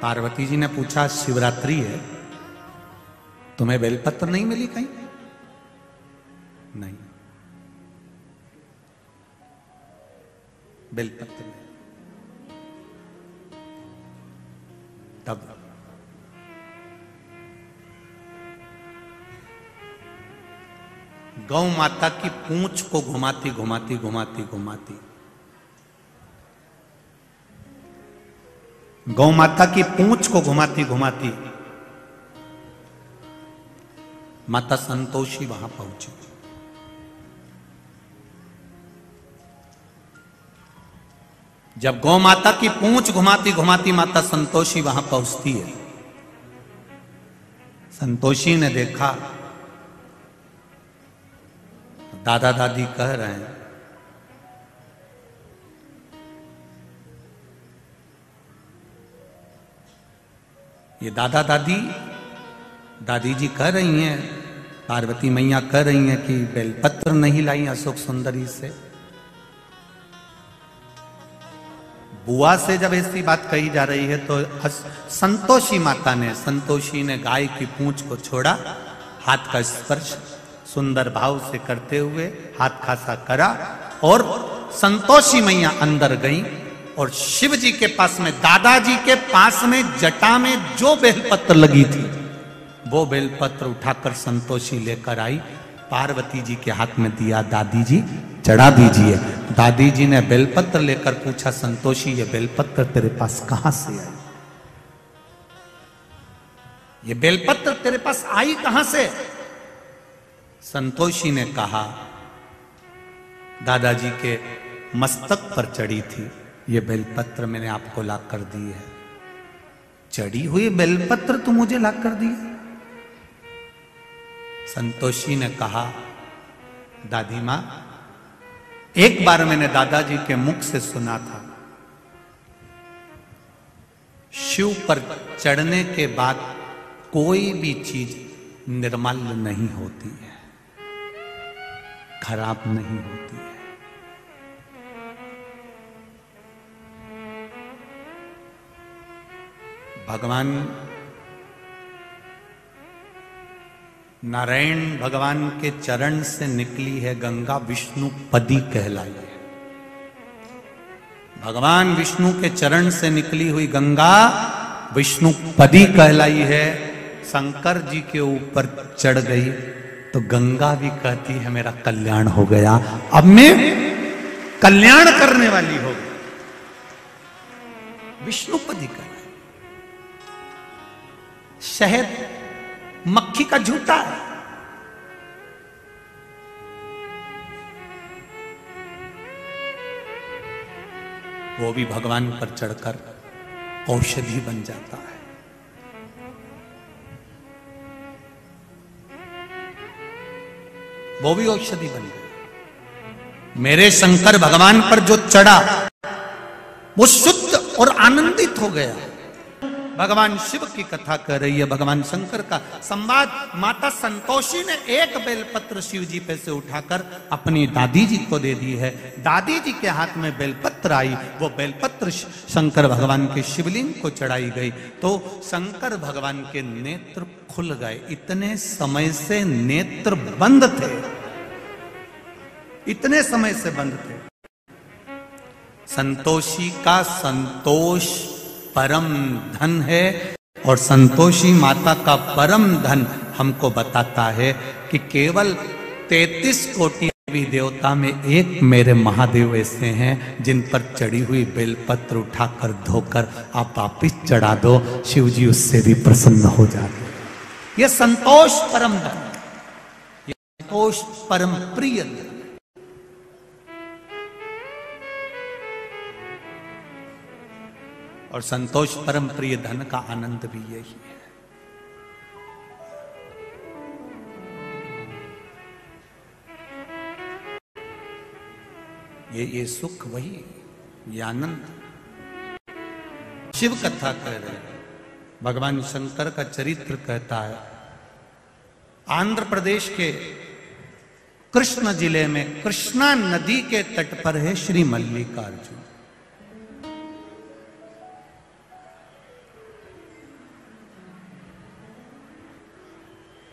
पार्वती जी ने पूछा, शिवरात्रि है, तुम्हें बेलपत्र नहीं मिली कहीं? नहीं, बेलपत्र नहीं। तब गौ माता की पूंछ को घुमाती घुमाती घुमाती घुमाती, गौ माता की पूंछ को घुमाती घुमाती माता संतोषी वहां पहुंची। जब गौ माता की पूंछ घुमाती घुमाती माता संतोषी वहां पहुंचती है, संतोषी ने देखा दादा दादी कह रहे हैं, ये दादा दादी, दादी जी कह रही हैं, पार्वती मैया कह रही हैं कि बेलपत्र नहीं लाई अशोक सुंदरी से। बुआ से जब ऐसी बात कही जा रही है तो संतोषी माता ने, संतोषी ने गाय की पूंछ को छोड़ा, हाथ का स्पर्श सुंदर भाव से करते हुए हाथ खासा करा, और संतोषी मैया अंदर गई और शिव जी के पास में, दादाजी के पास में जटा में जो बेलपत्र लगी थी वो बेलपत्र उठाकर संतोषी लेकर आई, पार्वती जी के हाथ में दिया, दादी जी चढ़ा दीजिए। दादी जी ने बेलपत्र लेकर पूछा, संतोषी ये बेलपत्र तेरे पास कहां से आई? ये बेलपत्र तेरे पास आई कहां से? संतोषी ने कहा, दादाजी के मस्तक पर चढ़ी थी, ये बेलपत्र मैंने आपको ला कर दी है। चढ़ी हुई बेलपत्र तू मुझे ला कर दी? संतोषी ने कहा, दादी मां, एक बार मैंने दादाजी के मुख से सुना था शिव पर चढ़ने के बाद कोई भी चीज निर्मल नहीं होती है, खराब नहीं होती है। भगवान नारायण भगवान के चरण से निकली है गंगा, विष्णु पदी कहलाई है। भगवान विष्णु के चरण से निकली हुई गंगा विष्णु पदी कहलाई है। शंकर जी के ऊपर चढ़ गई तो गंगा भी कहती है मेरा कल्याण हो गया, अब मैं कल्याण करने वाली हो गई। विष्णु पदी कहलाई। शहद मक्खी का झूठा है, वो भी भगवान पर चढ़कर औषधि बन जाता है। वो भी औषधि बन गई। मेरे शंकर भगवान पर जो चढ़ा वो शुद्ध और आनंदित हो गया। भगवान शिव की कथा कर रही है, भगवान शंकर का संवाद। माता संतोषी ने एक बेलपत्र शिव जी पे से उठाकर अपनी दादी जी को दे दी है। दादी जी के हाथ में बेलपत्र आई, वो बेलपत्र शंकर भगवान के शिवलिंग को चढ़ाई गई तो शंकर भगवान के नेत्र खुल गए। इतने समय से नेत्र बंद थे, इतने समय से बंद थे। संतोषी का संतोष परम धन है और संतोषी माता का परम धन हमको बताता है कि केवल 33 कोटि देवी देवता में एक मेरे महादेव ऐसे हैं जिन पर चढ़ी हुई बेलपत्र उठाकर धोकर आप वापिस चढ़ा दो, शिव जी उससे भी प्रसन्न हो जाते। ये संतोष परम धन, ये संतोष परम प्रिय धन। और संतोष परम प्रिय धन का आनंद भी यही है। ये सुख वही, ये आनंद। शिव कथा कह रहे हैं, भगवान शंकर का चरित्र कहता है। आंध्र प्रदेश के कृष्ण जिले में कृष्णा नदी के तट पर है श्री मल्लिकार्जुन।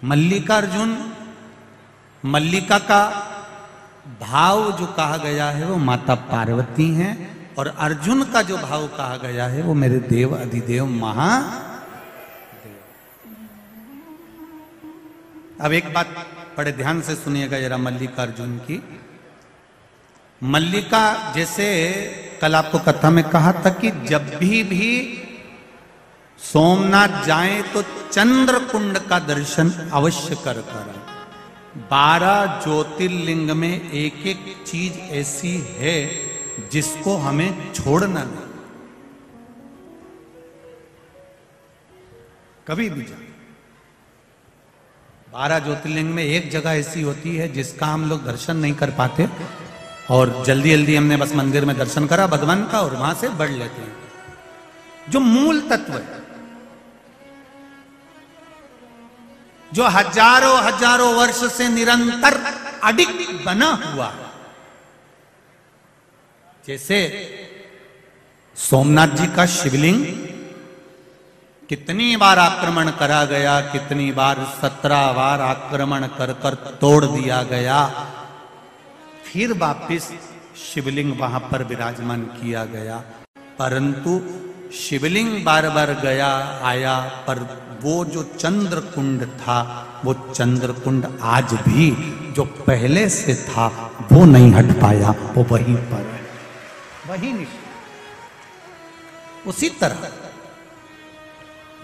मल्लिकार्जुन, मल्लिका का भाव जो कहा गया है वो माता पार्वती हैं और अर्जुन का जो भाव कहा गया है वो मेरे देव अधिदेव महादेव। अब एक बात बड़े ध्यान से सुनिएगा जरा मल्लिकार्जुन की। मल्लिका, जैसे कल आपको कथा में कहा था कि जब भी सोमनाथ जाएं तो चंद्र कुंड का दर्शन अवश्य कर कर। 12 ज्योतिर्लिंग में एक एक चीज ऐसी है जिसको हमें छोड़ना नहीं। कभी भी जाए, 12 ज्योतिर्लिंग में एक जगह ऐसी होती है जिसका हम लोग दर्शन नहीं कर पाते और जल्दी जल्दी हमने बस मंदिर में दर्शन करा भगवान का और वहां से बढ़ लेते हैं। जो मूल तत्व है, जो हजारों हजारों वर्ष से निरंतर अडिग बना हुआ, जैसे सोमनाथ जी का शिवलिंग कितनी बार आक्रमण करा गया, कितनी बार 17 बार आक्रमण कर कर तोड़ दिया गया, फिर वापिस शिवलिंग वहां पर विराजमान किया गया। परंतु शिवलिंग बार बार गया आया, पर वो जो चंद्र कुंड था, वो चंद्र कुंड आज भी जो पहले से था वो नहीं हट पाया, वो वहीं पर है, वहीं नहीं। उसी तरह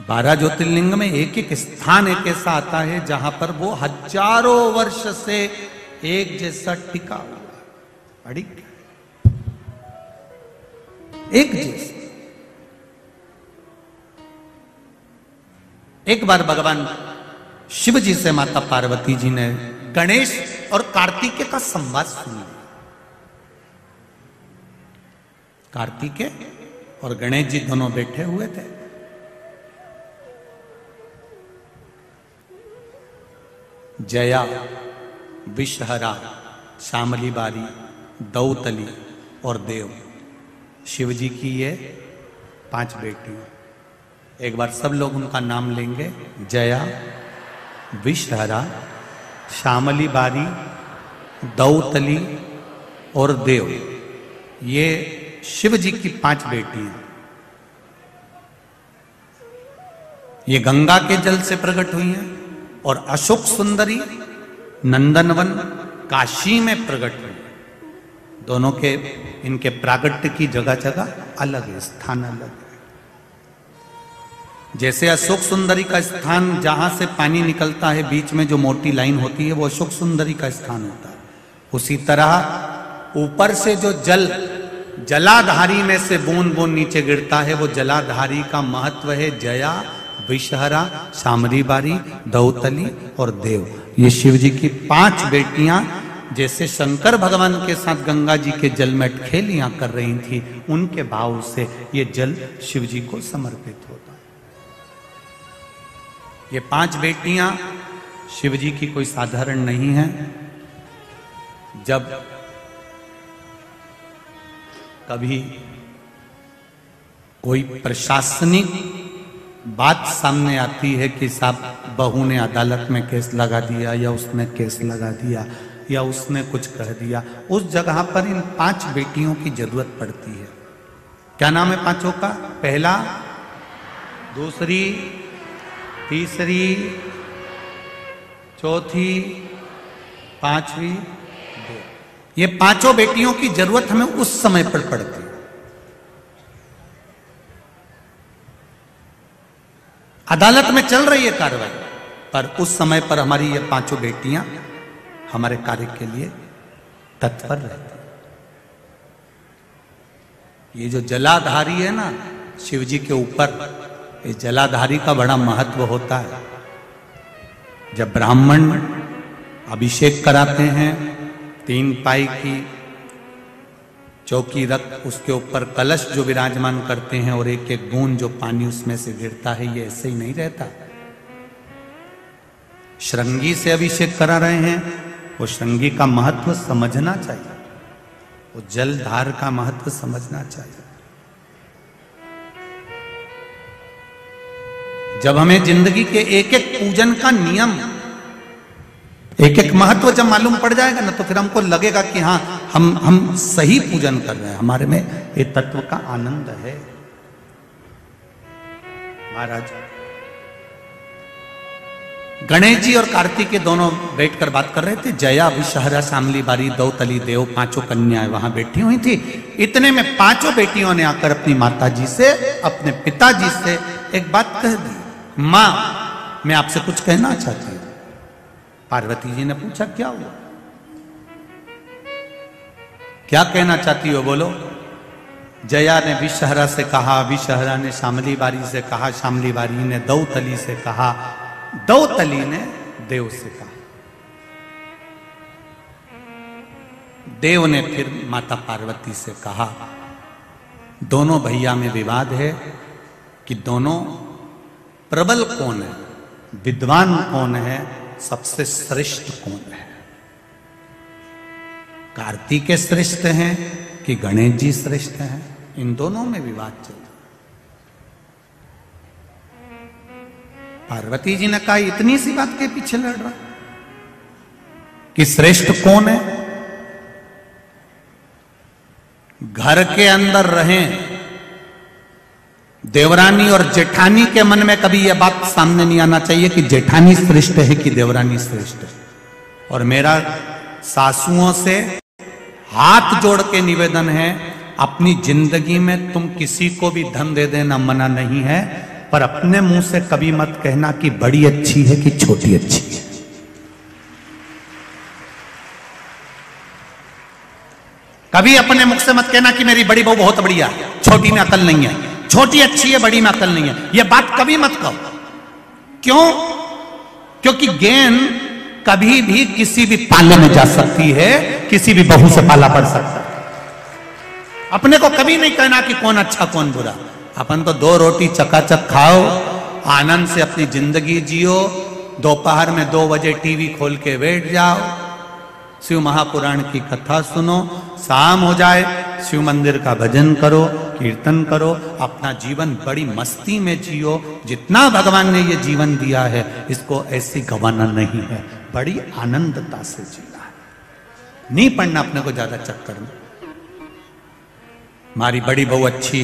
12 ज्योतिर्लिंग में एक एक स्थान एक ऐसा आता है जहां पर वो हजारों वर्ष से एक जैसा टिका हुआ, अड़िग एक जैसा। एक बार भगवान शिव जी से माता पार्वती जी ने गणेश और कार्तिकेय का संवाद सुन लिया। कार्तिकेय और गणेश जी दोनों बैठे हुए थे जया, विषहरा, शामली बारी, दौतली और देव, शिव जी की ये 5 बेटियां। एक बार सब लोग उनका नाम लेंगे। जया, विषहरा, शामली बारी, दौतली और देव, ये शिव जी की 5 बेटियां। ये गंगा के जल से प्रकट हुई हैं और अशोक सुंदरी नंदनवन काशी में प्रकट हुई। दोनों के इनके प्रागट्य की जगह जगह अलग है, स्थान अलग है। जैसे अशोक सुंदरी का स्थान जहां से पानी निकलता है, बीच में जो मोटी लाइन होती है, वो अशोक सुंदरी का स्थान होता है। उसी तरह ऊपर से जो जल जलाधारी में से बूंद बूंद नीचे गिरता है, वो जलाधारी का महत्व है। जया, विषहरा, शामली बारी, दौतली और देव, ये शिव जी की 5 बेटियां जैसे शंकर भगवान के साथ गंगा जी के जल में खेलियां कर रही थी, उनके भाव से ये जल शिव जी को समर्पित होता है। ये 5 बेटियां शिव जी की कोई साधारण नहीं है। जब कभी कोई प्रशासनिक बात सामने आती है कि साहब बहू ने अदालत में केस लगा दिया, या उसने केस लगा दिया, या उसने कुछ कह दिया, उस जगह पर इन 5 बेटियों की जरूरत पड़ती है। क्या नाम है 5 का? पहला, दूसरी, तीसरी, चौथी, 5वीं, 2। ये 5 बेटियों की जरूरत हमें उस समय पर पड़ती है। अदालत में चल रही है कार्रवाई, पर उस समय पर हमारी ये 5 बेटियां हमारे कार्य के लिए तत्पर रहती। ये जो जलाधारी है ना शिव जी के ऊपर, इस जलाधारी का बड़ा महत्व होता है। जब ब्राह्मण अभिषेक कराते हैं, 3 पाई की चौकी रख उसके ऊपर कलश जो विराजमान करते हैं और एक एक बूंद जो पानी उसमें से गिरता है, ये ऐसे ही नहीं रहता। श्रृंगी से अभिषेक करा रहे हैं, वो श्रृंगी का महत्व समझना चाहिए, वो जलधार का महत्व समझना चाहिए। जब हमें जिंदगी के एक एक पूजन का नियम, एक एक महत्व जब मालूम पड़ जाएगा ना, तो फिर हमको लगेगा कि हाँ हम सही पूजन कर रहे हैं, हमारे में ये तत्व का आनंद है। महाराज गणेश जी और कार्तिक दोनों बैठकर बात कर रहे थे। जया, विषहरा, शामली बारी, दौतली, देव, 5 कन्याएं वहां बैठी हुई थी। इतने में 5 बेटियों ने आकर अपनी माता जी से, अपने पिताजी से एक बात कह दी, मां मैं आपसे कुछ कहना चाहती हूं। पार्वती जी ने पूछा क्या हुआ, क्या कहना चाहती हो, बोलो। जया ने विषहरा से कहा, विषहरा ने शामली बारी से कहा, शामली बारी ने दौतली से कहा, दौतली ने देव से कहा। देव ने फिर माता पार्वती से कहा। दोनों भैया में विवाद है कि दोनों प्रबल कौन है, विद्वान कौन है, सबसे श्रेष्ठ कौन है। कार्तिक श्रेष्ठ हैं कि गणेश जी श्रेष्ठ हैं, इन दोनों में विवाद चल रहा। पार्वती जी ने कहा इतनी सी बात के पीछे लड़ रहा कि श्रेष्ठ कौन है। घर के अंदर रहें, देवरानी और जेठानी के मन में कभी यह बात सामने नहीं आना चाहिए कि जेठानी श्रेष्ठ है कि देवरानी श्रेष्ठ है। और मेरा सासुओं से हाथ जोड़ के निवेदन है, अपनी जिंदगी में तुम किसी को भी धन दे देना मना नहीं है, पर अपने मुंह से कभी मत कहना कि बड़ी अच्छी है कि छोटी अच्छी है। कभी अपने मुख से मत कहना कि मेरी बड़ी बहू बहुत बढ़िया है, छोटी में अकल नहीं है, छोटी अच्छी है, बड़ी में अकल नहीं है। यह बात कभी मत कहो। क्यों? क्योंकि गेंद कभी भी किसी भी पाले में जा सकती है, किसी भी बहू से पाला पड़ सकता है। अपने को कभी नहीं कहना कि कौन अच्छा कौन बुरा। अपन तो 2 रोटी चकाचक खाओ, आनंद से अपनी जिंदगी जियो, दोपहर में 2 बजे टीवी खोल के बैठ जाओ, शिव महापुराण की कथा सुनो, शाम हो जाए शिव मंदिर का भजन करो, कीर्तन करो, अपना जीवन बड़ी मस्ती में जियो। जितना भगवान ने ये जीवन दिया है इसको ऐसे गंवाना नहीं है, बड़ी आनंदता से जीना है। नहीं पढ़ना अपने को ज्यादा चक्कर में, हमारी बड़ी बहू अच्छी,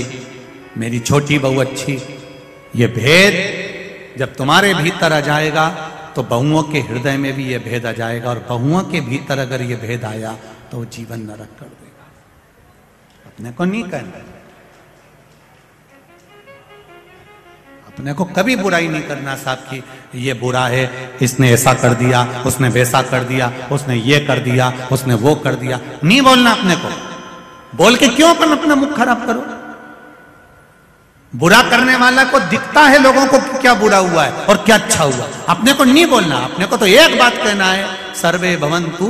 मेरी छोटी बहू अच्छी, ये भेद जब तुम्हारे भीतर आ जाएगा तो बहुओं के हृदय में भी ये भेद आ जाएगा, और बहुओं के भीतर अगर ये भेद आया तो वो जीवन नरक कर देगा। अपने को नहीं करना, अपने को कभी बुराई नहीं करना साहब की ये बुरा है, इसने ऐसा कर दिया, उसने वैसा कर दिया, उसने ये कर दिया, उसने वो कर दिया, नहीं बोलना अपने को। बोल के क्यों अपन अपना मुख खराब करो? बुरा करने वाला को दिखता है लोगों को कि क्या बुरा हुआ है और क्या अच्छा हुआ, अपने को नहीं बोलना। अपने को तो एक बात कहना है, सर्वे भवन्तु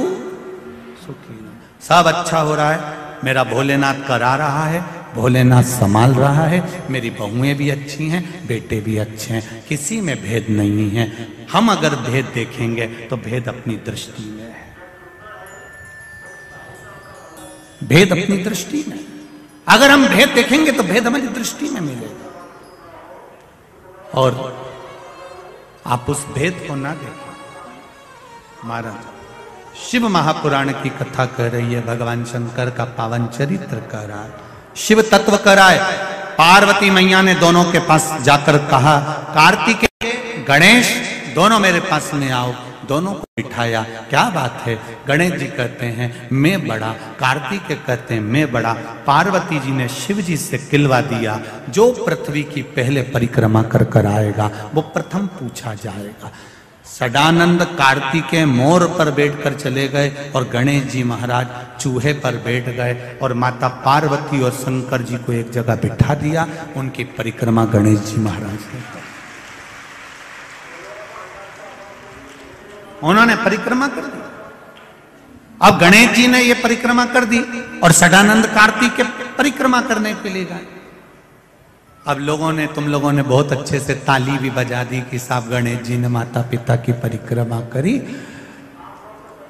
सुखिनः, सब अच्छा हो रहा है, मेरा भोलेनाथ करा रहा है, भोलेनाथ संभाल रहा है, मेरी बहुएं भी अच्छी हैं, बेटे भी अच्छे हैं, किसी में भेद नहीं है। हम अगर भेद देखेंगे तो भेद अपनी दृष्टि में है, भेद अपनी दृष्टि में। अगर हम भेद देखेंगे तो भेद हमारी दृष्टि में मिलेगा, और आप उस भेद को ना देखें। महाराज शिव महापुराण की कथा कर रही है, भगवान शंकर का पावन चरित्र कर रहा है, शिव तत्व कराए। पार्वती मैया ने दोनों के पास जाकर कहा, कार्तिकेय गणेश दोनों मेरे पास में आओ, दोनों को बिठाया। क्या बात है? गणेश जी कहते हैं मैं बड़ा, कार्तिकेय कहते हैं मैं बड़ा। पार्वती जी ने शिव जी से किलवा दिया, जो पृथ्वी की पहले परिक्रमा कर कर आएगा वो प्रथम पूछा जाएगा। सदानंद कार्तिकेय मोर पर बैठकर चले गए और गणेश जी महाराज चूहे पर बैठ गए, और माता पार्वती और शंकर जी को एक जगह बिठा दिया। उनकी परिक्रमा गणेश जी महाराज ने, उन्होंने परिक्रमा कर दी। अब गणेश जी ने ये परिक्रमा कर दी और सदानंद कार्तिक के परिक्रमा करने के लिए गए। अब लोगों ने, तुम लोगों ने बहुत अच्छे से ताली भी बजा दी कि साहब गणेश जी ने माता पिता की परिक्रमा करी,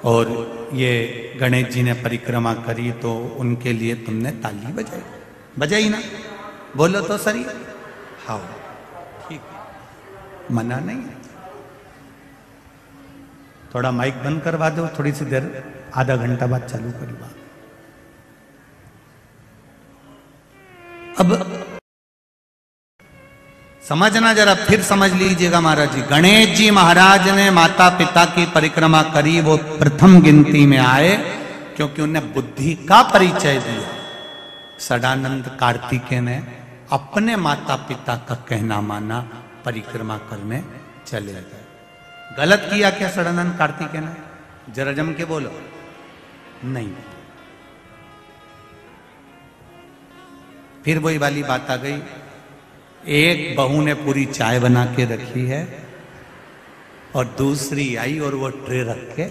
और ये गणेश जी ने परिक्रमा करी तो उनके लिए तुमने ताली बजाई। बजाई ना? बोलो तो सही। हाँ ठीक है, मना नहीं है। थोड़ा माइक बंद करवा दो, थोड़ी सी देर, आधा घंटा बाद चालू करवा। अब समझना जरा, फिर समझ लीजिएगा महाराज जी। गणेश जी महाराज ने माता पिता की परिक्रमा करी, वो प्रथम गिनती में आए क्योंकि उन्हें बुद्धि का परिचय दिया। सदानंद कार्तिकेय ने अपने माता पिता का कहना माना, परिक्रमा करने चले गए। गलत किया क्या सदानंद कार्तिकेय ने? जरा जम के बोलो। नहीं। फिर वही वाली बात आ गई, एक बहू ने पूरी चाय बना के रखी है और दूसरी आई और वो ट्रे रख के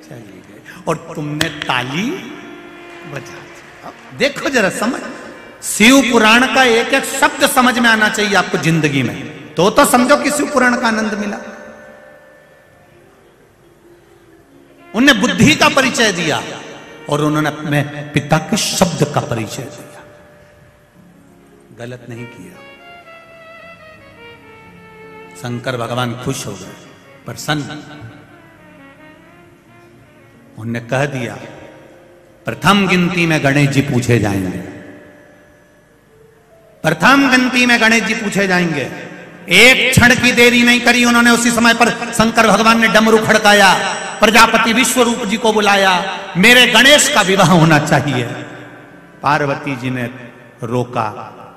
चली गई, और तुमने ताली बजा दी। अब देखो जरा, समझ, शिव पुराण का एक एक शब्द समझ में आना चाहिए आपको जिंदगी में, तो समझो कि शिव पुराण का आनंद मिला। उन्होंने बुद्धि का परिचय दिया और उन्होंने अपने पिता के शब्द का परिचय दिया। गलत नहीं किया। शंकर भगवान खुश हो गए, प्रसन्न। उन्होंने कह दिया प्रथम गिनती में गणेश जी पूछे जाएंगे, प्रथम गिनती में गणेश जी पूछे जाएंगे। एक क्षण की देरी नहीं करी उन्होंने, उसी समय पर शंकर भगवान ने डमरू खड़काया, प्रजापति विश्वरूप जी को बुलाया, मेरे गणेश का विवाह होना चाहिए। पार्वती जी ने रोका,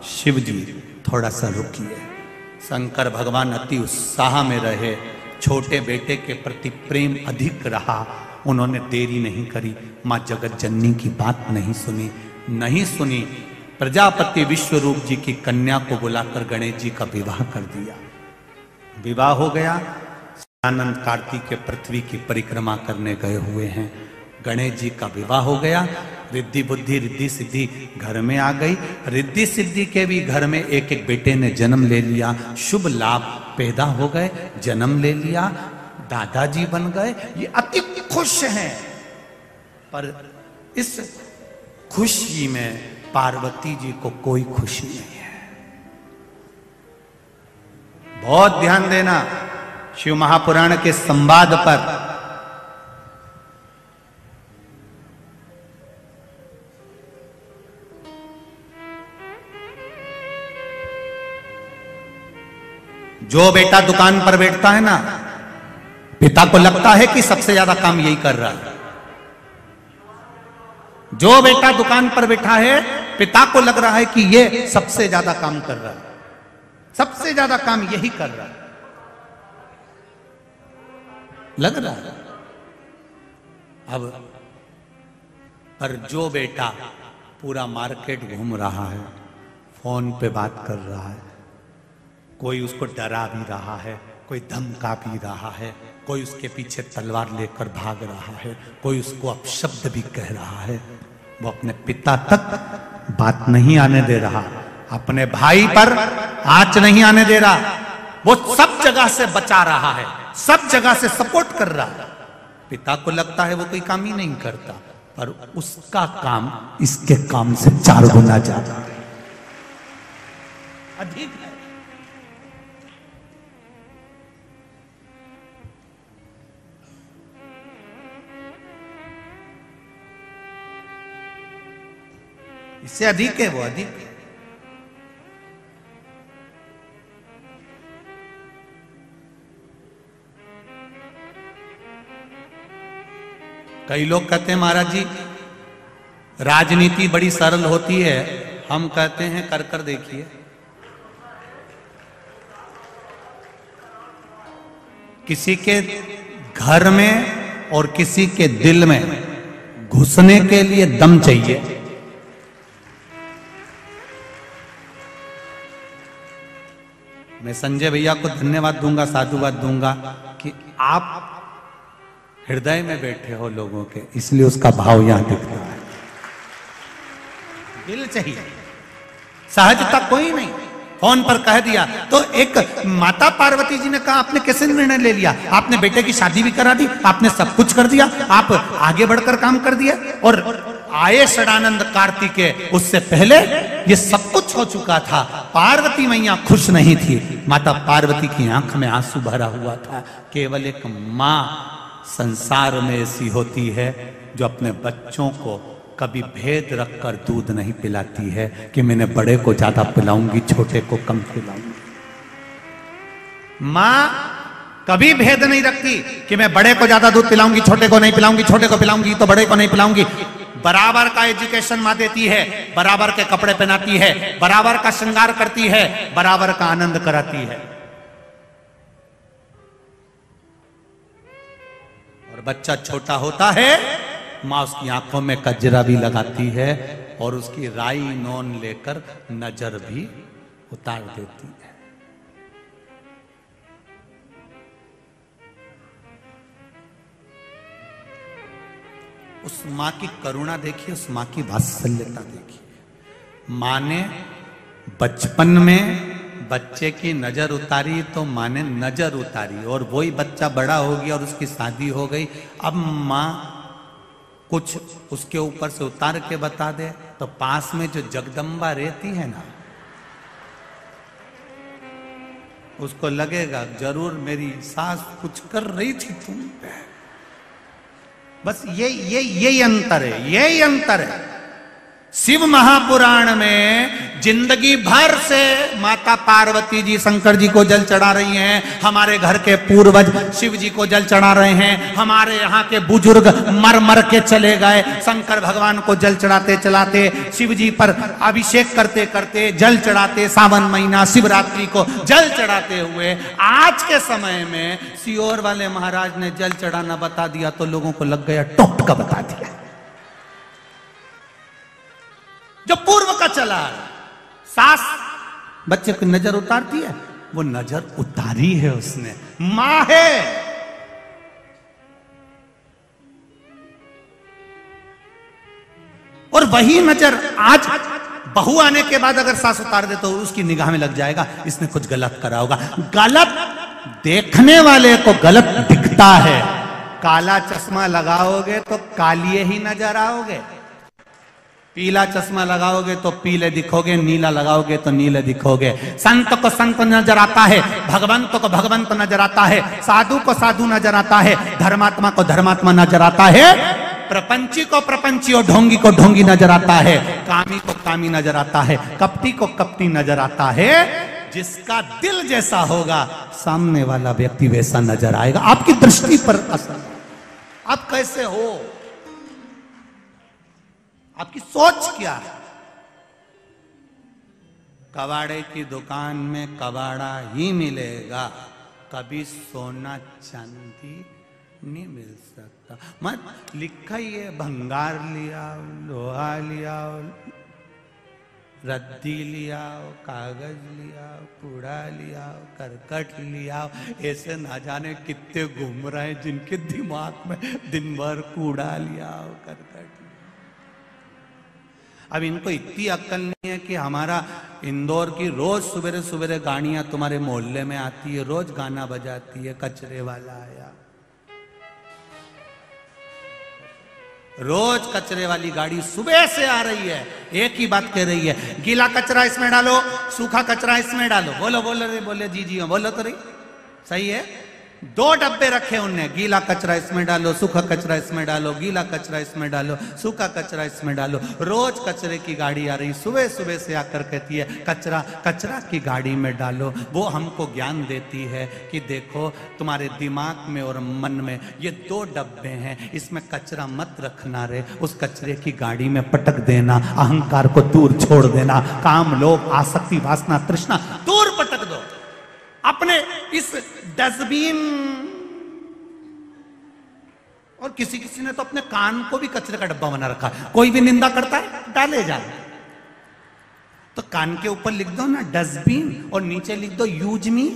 शिव जी थोड़ा सा रुकिए। शंकर भगवान अति उत्साह में रहे, छोटे बेटे के प्रति प्रेम अधिक रहा, उन्होंने देरी नहीं करी। मां जगत जननी की बात नहीं सुनी। प्रजापति विश्वरूप जी की कन्या को बुलाकर गणेश जी का विवाह कर दिया। विवाह हो गया। आनंद कार्तिकेय पृथ्वी की परिक्रमा करने गए हुए हैं, गणेश जी का विवाह हो गया। रिद्धि बुद्धि रिद्धि सिद्धि घर में आ गई। रिद्धि सिद्धि के भी घर में एक एक बेटे ने जन्म ले लिया। शुभ लाभ पैदा हो गए, जन्म ले लिया, दादाजी बन गए, ये अति खुश हैं। पर इस खुशी में पार्वती जी को कोई खुशी नहीं है। बहुत ध्यान देना शिव महापुराण के संवाद पर। जो बेटा दुकान पर बैठता है ना, पिता को लगता है कि सबसे ज्यादा काम यही कर रहा है। जो बेटा दुकान पर बैठा है, पिता को लग रहा है कि ये सबसे ज्यादा काम कर रहा है, सबसे ज्यादा काम यही कर रहा है, लग रहा है। अब पर जो बेटा पूरा मार्केट घूम रहा है, फोन पे बात कर रहा है, कोई उसको डरा भी रहा है, कोई धमका भी रहा है, कोई उसके पीछे तलवार लेकर भाग रहा है, कोई उसको अपशब्द भी कह रहा है, वो अपने पिता तक बात नहीं आने दे रहा, अपने भाई पर आंच नहीं आने दे रहा, वो सब जगह से बचा रहा है, सब जगह से सपोर्ट कर रहा है। पिता को लगता है वो कोई काम ही नहीं करता, पर उसका काम इसके काम से 4 गुना ज्यादा अधिक है। इससे अधिक है, वो अधिक है। कई लोग कहते हैं महाराज जी राजनीति बड़ी सरल होती है, हम कहते हैं कर कर देखिए। किसी के घर में और किसी के दिल में घुसने के लिए दम चाहिए। मैं संजय भैया को धन्यवाद दूंगा, साधुवाद दूंगा कि आप हृदय में बैठे हो लोगों के, इसलिए उसका भाव यहां दिखता है। दिल चाहिए, सहजता कोई नहीं। फोन पर कह दिया तो एक माता पार्वती जी ने कहा आपने कैसे निर्णय ले लिया, आपने बेटे की शादी भी करा दी, आपने सब कुछ कर दिया, आप आगे बढ़कर काम कर दिया, और आए षडानंद कार्तिकेय उससे पहले ये सब कुछ हो चुका था। पार्वती मैया खुश नहीं थी, माता पार्वती की आंख में आंसू भरा हुआ था। केवल एक माँ संसार में ऐसी होती है जो अपने बच्चों को कभी भेद रखकर दूध नहीं पिलाती है कि मैंने बड़े को ज्यादा पिलाऊंगी, छोटे को कम पिलाऊंगी। माँ कभी भेद नहीं रखती कि मैं बड़े को ज्यादा दूध पिलाऊंगी, छोटे को नहीं पिलाऊंगी, छोटे को पिलाऊंगी तो बड़े को नहीं पिलाऊंगी। बराबर का एजुकेशन माँ देती है, बराबर के कपड़े पहनाती है, बराबर का श्रृंगार करती है, बराबर का आनंद कराती है। और बच्चा छोटा होता है, माँ उसकी आंखों में कजरा भी लगाती है और उसकी राई नोन लेकर नजर भी उतार देती है। उस माँ की करुणा देखिए, उस माँ की वात्सल्यता देखिए। माँ ने बचपन में बच्चे की नजर उतारी तो माँ ने नजर उतारी, और वही बच्चा बड़ा हो गया और उसकी शादी हो गई। अब माँ कुछ उसके ऊपर से उतार के बता दे तो पास में जो जगदम्बा रहती है ना, उसको लगेगा जरूर मेरी सास कुछ कर रही थी तुम पे। बस ये अंतर है, यही अंतर है। शिव महापुराण में जिंदगी भर से माता पार्वती जी शंकर जी को जल चढ़ा रही हैं, हमारे घर के पूर्वज शिव जी को जल चढ़ा रहे हैं, हमारे यहाँ के बुजुर्ग मर मर के चले गए शंकर भगवान को जल चढ़ाते चढ़ाते, शिव जी पर अभिषेक करते करते, जल चढ़ाते, सावन महीना शिवरात्रि को जल चढ़ाते हुए आज के समय में सियोर वाले महाराज ने जल चढ़ाना बता दिया तो लोगों को लग गया टोटका बता दिया। जो पूर्व का चला, सास बच्चे की नजर उतारती है, वो नजर उतारी है उसने, मां है। और वही नजर आज बहू आने के बाद अगर सास उतार दे तो उसकी निगाह में लग जाएगा इसने कुछ गलत करा होगा। गलत देखने वाले को गलत दिखता है। काला चश्मा लगाओगे तो कालिए ही नजर आओगे, पीला चश्मा लगाओगे तो पीले दिखोगे, नीला लगाओगे तो नीले दिखोगे। संत को संत नजर आता है, भगवंत को भगवंत नजर आता है, साधु को साधु नजर आता है, धर्मात्मा को धर्मात्मा नजर आता है, प्रपंची को प्रपंची और ढोंगी को ढोंगी नजर आता है, कामी को कामी नजर आता है, कपटी को कपटी नजर आता है। जिसका दिल जैसा होगा सामने वाला व्यक्ति वैसा नजर आएगा। आपकी दृष्टि पर असर, आप कैसे हो, आपकी सोच क्या है। कबाड़े की दुकान में कबाड़ा ही मिलेगा, कभी सोना चांदी नहीं मिल सकता। मत लिखा ही है, भंगार लिया, लोहा लिया, रद्दी लिया, कागज लिया, कूड़ा लिया, करकट लिया। ऐसे ना जाने कितने घूम रहे हैं जिनके दिमाग में दिन भर कूड़ा लिया, करकट। अब इनको इतनी अक्ल नहीं है कि हमारा इंदौर की रोज सुबह सुबह गाड़ियां तुम्हारे मोहल्ले में आती है, रोज गाना बजाती है, कचरे वाला आया। रोज कचरे वाली गाड़ी सुबह से आ रही है, एक ही बात कह रही है, गीला कचरा इसमें डालो, सूखा कचरा इसमें डालो। बोलो बोलो रे, बोले जी जी बोलो तो रही, सही है। 2 डब्बे रखे उनने, गीला कचरा इसमें डालो, सूखा कचरा इसमें डालो, गीला कचरा इसमें डालो, सूखा कचरा इसमें डालो। रोज कचरे की गाड़ी आ रही, सुबह सुबह से आकर कहती है कचरा कचरा की गाड़ी में डालो। वो हमको ज्ञान देती है कि देखो तुम्हारे दिमाग में और मन में ये 2 डब्बे हैं, इसमें कचरा मत रखना रे, उस कचरे की गाड़ी में पटक देना, अहंकार को दूर छोड़ देना, काम लोभ आसक्ति वासना तृष्णा दूर पटक दो। अपने इस डस्टबिन, और किसी किसी ने तो अपने कान को भी कचरे का डब्बा बना रखा है। कोई भी निंदा करता है डाले जाए, तो कान के ऊपर लिख दो ना डस्टबिन और नीचे लिख दो यूज मी।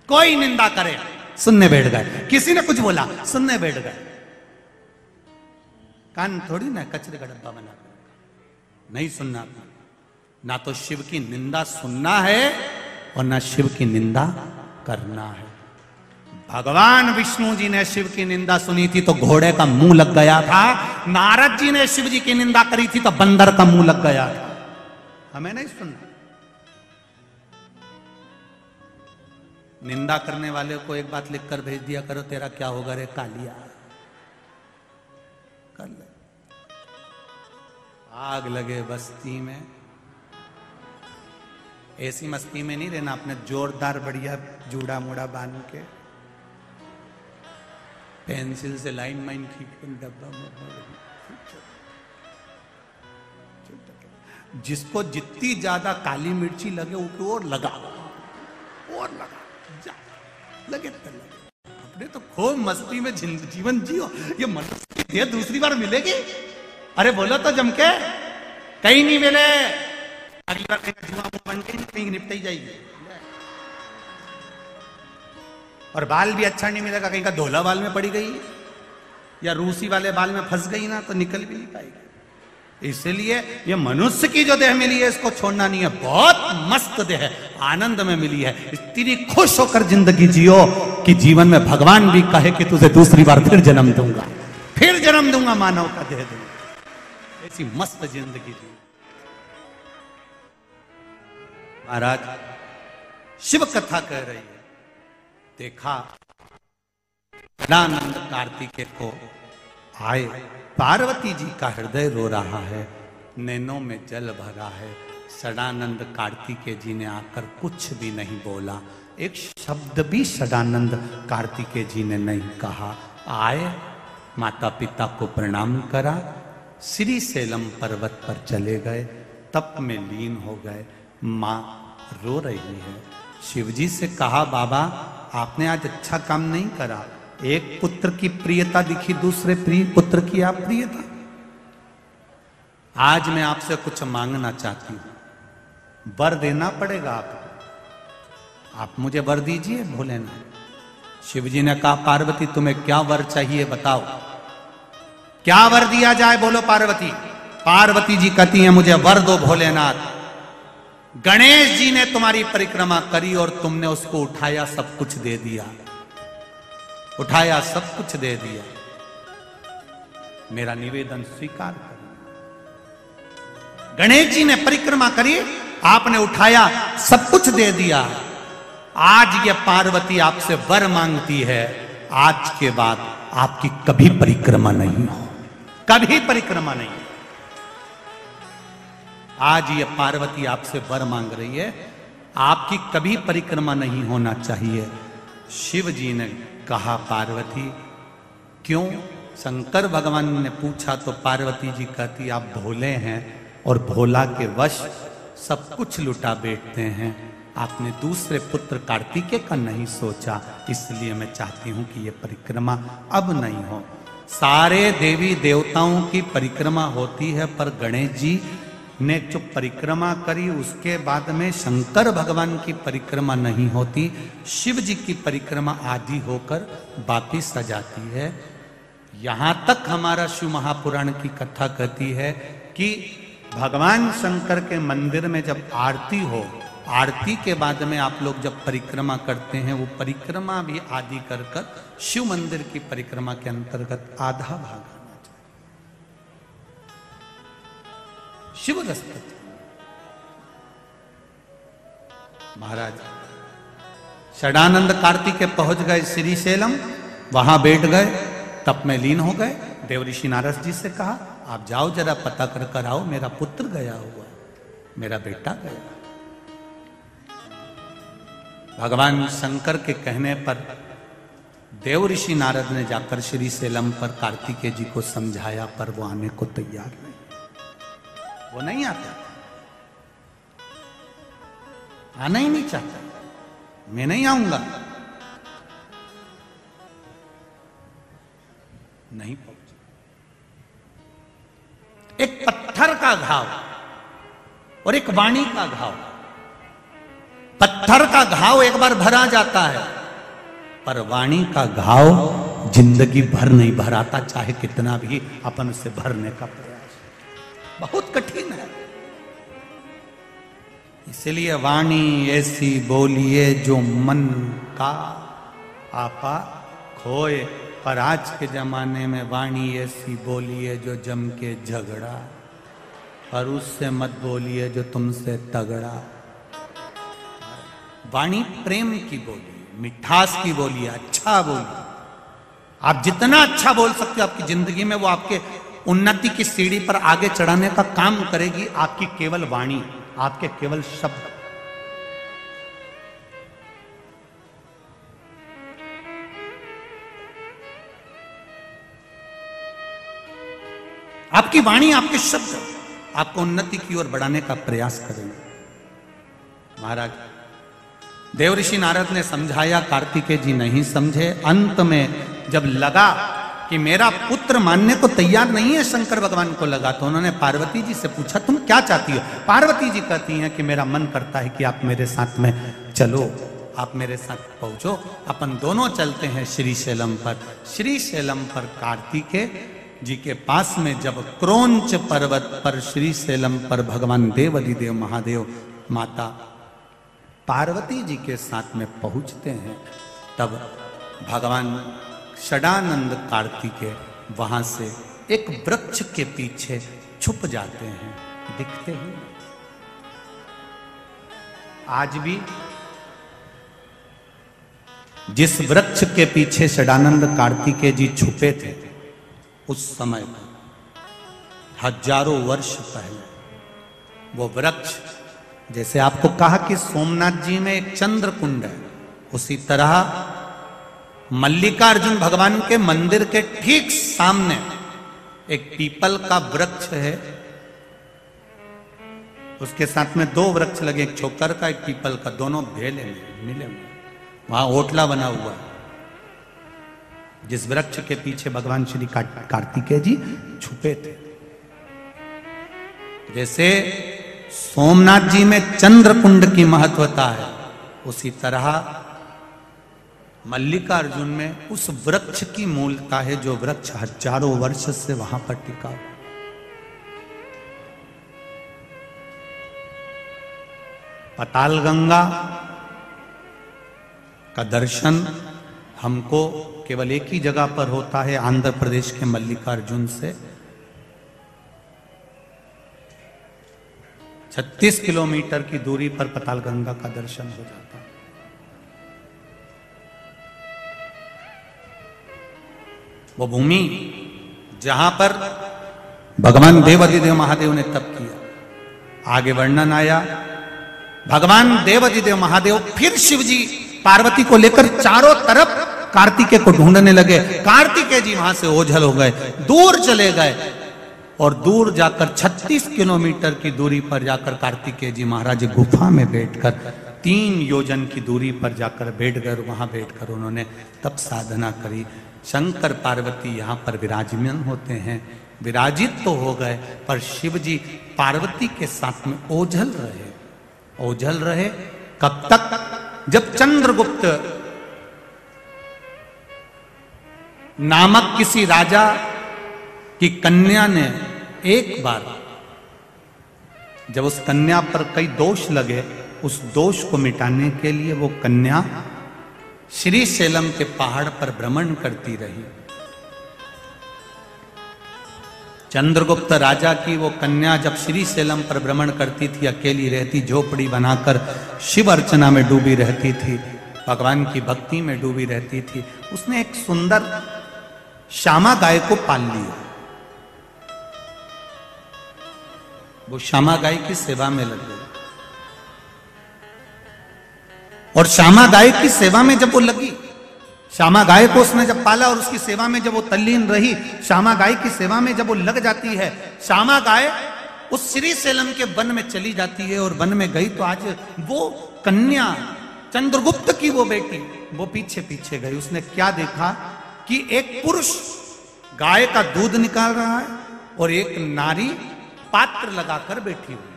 कोई निंदा करे सुनने बैठ गए, किसी ने कुछ बोला सुनने बैठ गए। कान थोड़ी ना कचरे का डब्बा बना, नहीं सुनना। ना तो शिव की निंदा सुनना है और ना शिव की निंदा करना है। भगवान विष्णु जी ने शिव की निंदा सुनी थी तो घोड़े का मुंह लग गया था, नारद जी ने शिव जी की निंदा करी थी तो बंदर का मुंह लग गया था। हमें नहीं सुनना। निंदा करने वाले को एक बात लिखकर भेज दिया करो, तेरा क्या होगा रे कालिया, कर ले। आग लगे बस्ती में, ऐसी मस्ती में नहीं रहना, अपने जोरदार बढ़िया जूड़ा मूड़ा बांध के पेंसिल से लाइन माइन खींच कर डब्बा जिसको जितनी ज्यादा काली मिर्ची लगे उसको और लगा जा, लगे तो लगे। अपने तो खूब मस्ती में जीवन जियो। ये मनुष्य की देह दूसरी बार मिलेगी? अरे बोलो तो जम के, कहीं नहीं मिले। अगली बार जुआ बन के कहीं निपट ही जाएगी। और बाल भी अच्छा नहीं मिलेगा, कहीं का धोला बाल में पड़ी गई या रूसी वाले बाल में फंस गई ना तो निकल भी नहीं पाएगी। इसलिए ये मनुष्य की जो देह मिली है इसको छोड़ना नहीं है। बहुत मस्त देह है, आनंद में मिली है। इतनी खुश होकर जिंदगी जियो कि जीवन में भगवान भी कहे कि तुझे दूसरी बार फिर जन्म दूंगा, फिर जन्म दूंगा, मानव का देह दूंगा। ऐसी मस्त जिंदगी जी। महाराज शिव कथा कह रही है, देखा सदानंद कार्तिकेय को आए, पार्वती जी का हृदय रो रहा है, नैनों में जल भरा है। सदानंद कार्तिकेय जी ने आकर कुछ भी नहीं बोला, एक शब्द भी सदानंद कार्तिकेय जी ने नहीं कहा। आए, माता पिता को प्रणाम करा, श्री सेलम पर्वत पर चले गए, तप में लीन हो गए। माँ रो रही है। शिवजी से कहा, बाबा आपने आज अच्छा काम नहीं करा, एक पुत्र की प्रियता दिखी, दूसरे पुत्र की अप्रियता। आज मैं आपसे कुछ मांगना चाहती हूं, वर देना पड़ेगा आपको, आप मुझे वर दीजिए भोलेनाथ। शिवजी ने कहा, पार्वती तुम्हें क्या वर चाहिए बताओ, क्या वर दिया जाए, बोलो पार्वती। पार्वती जी कहती हैं, मुझे वर दो भोलेनाथ। गणेश जी ने तुम्हारी परिक्रमा करी और तुमने उसको उठाया, सब कुछ दे दिया, उठाया सब कुछ दे दिया। मेरा निवेदन स्वीकार करो। गणेश जी ने परिक्रमा करी, आपने उठाया, सब कुछ दे दिया। आज ये पार्वती आपसे वर मांगती है, आज के बाद आपकी कभी परिक्रमा नहीं हो, कभी परिक्रमा नहीं। आज ये पार्वती आपसे वर मांग रही है, आपकी कभी परिक्रमा नहीं होना चाहिए। शिव जी ने कहा, पार्वती क्यों? शंकर भगवान ने पूछा तो पार्वती जी कहती, आप भोले हैं और भोला के वश सब कुछ लुटा बैठते हैं। आपने दूसरे पुत्र कार्तिकेय का नहीं सोचा, इसलिए मैं चाहती हूं कि यह परिक्रमा अब नहीं हो। सारे देवी देवताओं की परिक्रमा होती है, पर गणेश जी ने जो परिक्रमा करी उसके बाद में शंकर भगवान की परिक्रमा नहीं होती। शिव जी की परिक्रमा आदि होकर वापिस आ जाती है। यहां तक हमारा शिव महापुराण की कथा कहती है कि भगवान शंकर के मंदिर में जब आरती हो, आरती के बाद में आप लोग जब परिक्रमा करते हैं, वो परिक्रमा भी आदि कर कर शिव मंदिर की परिक्रमा के अंतर्गत आधा भाग आना चाहिए। शिव रसपति महाराज षडानंद कार्तिकेय पहुंच गए श्रीशैलम, वहां बैठ गए, तप में लीन हो गए। देवऋषि नारद जी से कहा, आप जाओ जरा पता कर कर आओ, मेरा पुत्र गया हुआ, मेरा बेटा गया। भगवान शंकर के कहने पर देवऋषि नारद ने जाकर श्रीशैलम पर कार्तिकेय जी को समझाया, पर वो आने को तैयार नहीं, वो नहीं आता, आना ही नहीं चाहता, मैं नहीं आऊंगा, नहीं पहुंचे। एक पत्थर का घाव और एक वाणी का घाव। पत्थर का घाव एक बार भरा जाता है, पर वाणी का घाव जिंदगी भर नहीं भराता, चाहे कितना भी अपन उसे भरने का प्रयास, बहुत कठिन है। इसलिए वाणी ऐसी बोलिए जो मन का आपा खोए, पर आज के जमाने में वाणी ऐसी बोलिए जो जम के झगड़ा, और उससे मत बोलिए जो तुमसे तगड़ा। वाणी प्रेम की बोली, मिठास की बोली, अच्छा बोली। आप जितना अच्छा बोल सकते हो आपकी जिंदगी में, वो आपके उन्नति की सीढ़ी पर आगे चढ़ाने का काम करेगी। आपकी केवल वाणी, आपके केवल शब्द। आपकी वाणी, आपके शब्द आपको उन्नति की ओर बढ़ाने का प्रयास करेंगे। महाराज देवऋषि नारद ने समझाया, कार्तिकेय जी नहीं समझे। अंत में जब लगा कि मेरा पुत्र मानने को तैयार नहीं है, शंकर भगवान को लगा, तो उन्होंने पार्वती जी से पूछा, तुम क्या चाहती हो? पार्वती जी कहती हैं कि मेरा मन करता है कि आप मेरे साथ में चलो, आप मेरे साथ पहुंचो, अपन दोनों चलते हैं श्रीशैलम पर। श्रीशैलम पर कार्तिकेय जी के पास में जब क्रोंच पर्वत पर श्रीशैलम पर भगवान देवाधिदेव महादेव माता पार्वती जी के साथ में पहुंचते हैं, तब भगवान षडानंद कार्तिकेय वहां से एक वृक्ष के पीछे छुप जाते हैं, दिखते ही। आज भी जिस वृक्ष के पीछे षडानंद कार्तिकेय जी छुपे थे, उस समय हजारों वर्ष पहले वो वृक्ष, जैसे आपको कहा कि सोमनाथ जी में एक चंद्र कुंड है, उसी तरह मल्लिकार्जुन भगवान के मंदिर के ठीक सामने एक पीपल का वृक्ष है। उसके साथ में दो वृक्ष लगे, एक छोकर का, एक पीपल का, दोनों भेले में मिले हुए। वहां ओटला बना हुआ, जिस वृक्ष के पीछे भगवान श्री कार्तिकेय जी छुपे थे। जैसे सोमनाथ जी में चंद्र कुंड की महत्वता है, उसी तरह मल्लिकार्जुन में उस वृक्ष की मूलता है, जो वृक्ष हजारों वर्ष से वहां पर टिका हुआ। पाताल गंगा का दर्शन हमको केवल एक ही जगह पर होता है, आंध्र प्रदेश के मल्लिकार्जुन से 36 किलोमीटर की दूरी पर पाताल गंगा का दर्शन हो जाता है। वो भूमि जहां पर भगवान देवादिदेव महादेव ने तप किया। आगे वर्णन आया, भगवान देवादिदेव महादेव फिर शिवजी पार्वती को लेकर चारों तरफ कार्तिकेय को ढूंढने लगे। कार्तिकेय जी वहां से ओझल हो गए, दूर चले गए और दूर जाकर 36 किलोमीटर की दूरी पर जाकर कार्तिकेय जी महाराज गुफा में बैठकर 3 योजन की दूरी पर जाकर बैठ गए। वहां बैठकर उन्होंने तप साधना करी। शंकर पार्वती यहां पर विराजमान होते हैं, विराजित तो हो गए, पर शिव जी पार्वती के साथ में ओझल रहे। ओझल रहे कब तक? जब चंद्रगुप्त नामक किसी राजा की कन्या ने एक बार, जब उस कन्या पर कई दोष लगे, उस दोष को मिटाने के लिए वो कन्या श्री शैलम के पहाड़ पर भ्रमण करती रही। चंद्रगुप्त राजा की वो कन्या जब श्री शैलम पर भ्रमण करती थी, अकेली रहती, झोपड़ी बनाकर शिव अर्चना में डूबी रहती थी, भगवान की भक्ति में डूबी रहती थी। उसने एक सुंदर श्यामा गाय को पाल लिया। वो श्यामा गाय की सेवा में लग गई और श्यामा गाय की सेवा में जब वो लगी, श्यामा गाय को उसने जब पाला और उसकी सेवा में जब वो तल्लीन रही, श्यामा गाय की सेवा में जब वो लग जाती है, श्यामा गाय उस श्री शैलम के वन में चली जाती है और वन में गई तो आज वो कन्या चंद्रगुप्त की वो बेटी वो पीछे पीछे गई। उसने क्या देखा कि एक पुरुष गाय का दूध निकाल रहा है और एक नारी पात्र लगाकर बैठी हुई।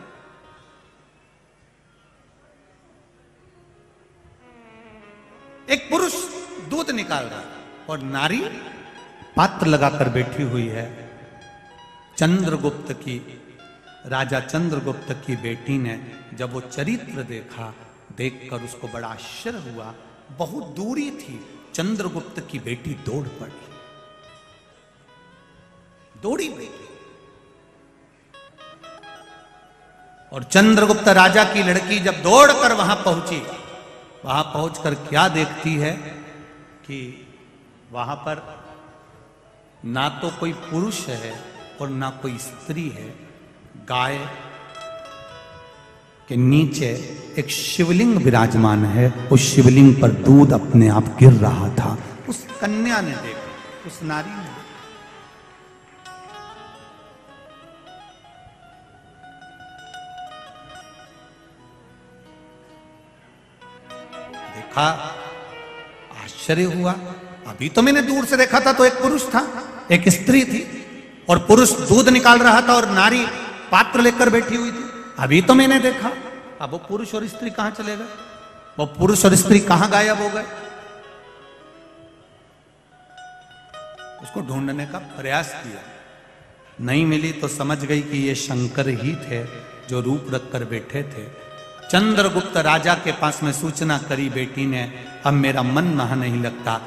एक पुरुष दूध निकाल रहा है और नारी पात्र लगाकर बैठी हुई है। चंद्रगुप्त की, राजा चंद्रगुप्त की बेटी ने जब वो चरित्र देखा, देखकर उसको बड़ा आश्चर्य हुआ। बहुत दूरी थी, चंद्रगुप्त की बेटी दौड़ पड़ी, दौड़ी बेटी। और चंद्रगुप्त राजा की लड़की जब दौड़कर वहां पहुंची, वहां पहुंचकर क्या देखती है कि वहां पर ना तो कोई पुरुष है और ना कोई स्त्री है। गाय के नीचे एक शिवलिंग विराजमान है, उस शिवलिंग पर दूध अपने आप गिर रहा था। उस कन्या ने देखा, उस नारी ने देखा, आश्चर्य हुआ। अभी तो मैंने दूर से देखा था तो एक पुरुष था, एक स्त्री थी, और पुरुष दूध निकाल रहा था और नारी पात्र लेकर बैठी हुई थी। अभी तो मैंने देखा, अब वो पुरुष और स्त्री कहां चले गए? वो पुरुष और स्त्री कहां गायब हो गए? उसको ढूंढने का प्रयास किया, नहीं मिली तो समझ गई कि ये शंकर ही थे जो रूप रखकर बैठे थे। चंद्रगुप्त राजा के पास में सूचना करी बेटी ने, अब मेरा मन वहां नहीं लगता,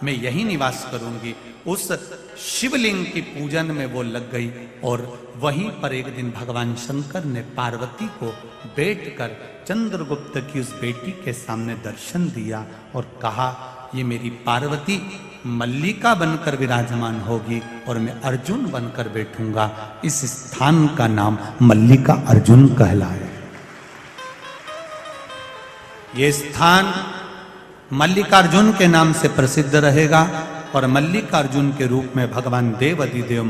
मैं यही निवास करूंगी। उस शिवलिंग की पूजन में वो लग गई और वहीं पर एक दिन भगवान शंकर ने पार्वती को बैठकर चंद्रगुप्त की उस बेटी के सामने दर्शन दिया और कहा, ये मेरी पार्वती मल्लिका बनकर विराजमान होगी और मैं अर्जुन बनकर बैठूंगा। इस स्थान का नाम मल्लिका अर्जुन कहलाए। ये स्थान मल्लिकार्जुन के नाम से प्रसिद्ध रहेगा और मल्लिकार्जुन के रूप में भगवान देवादिदेव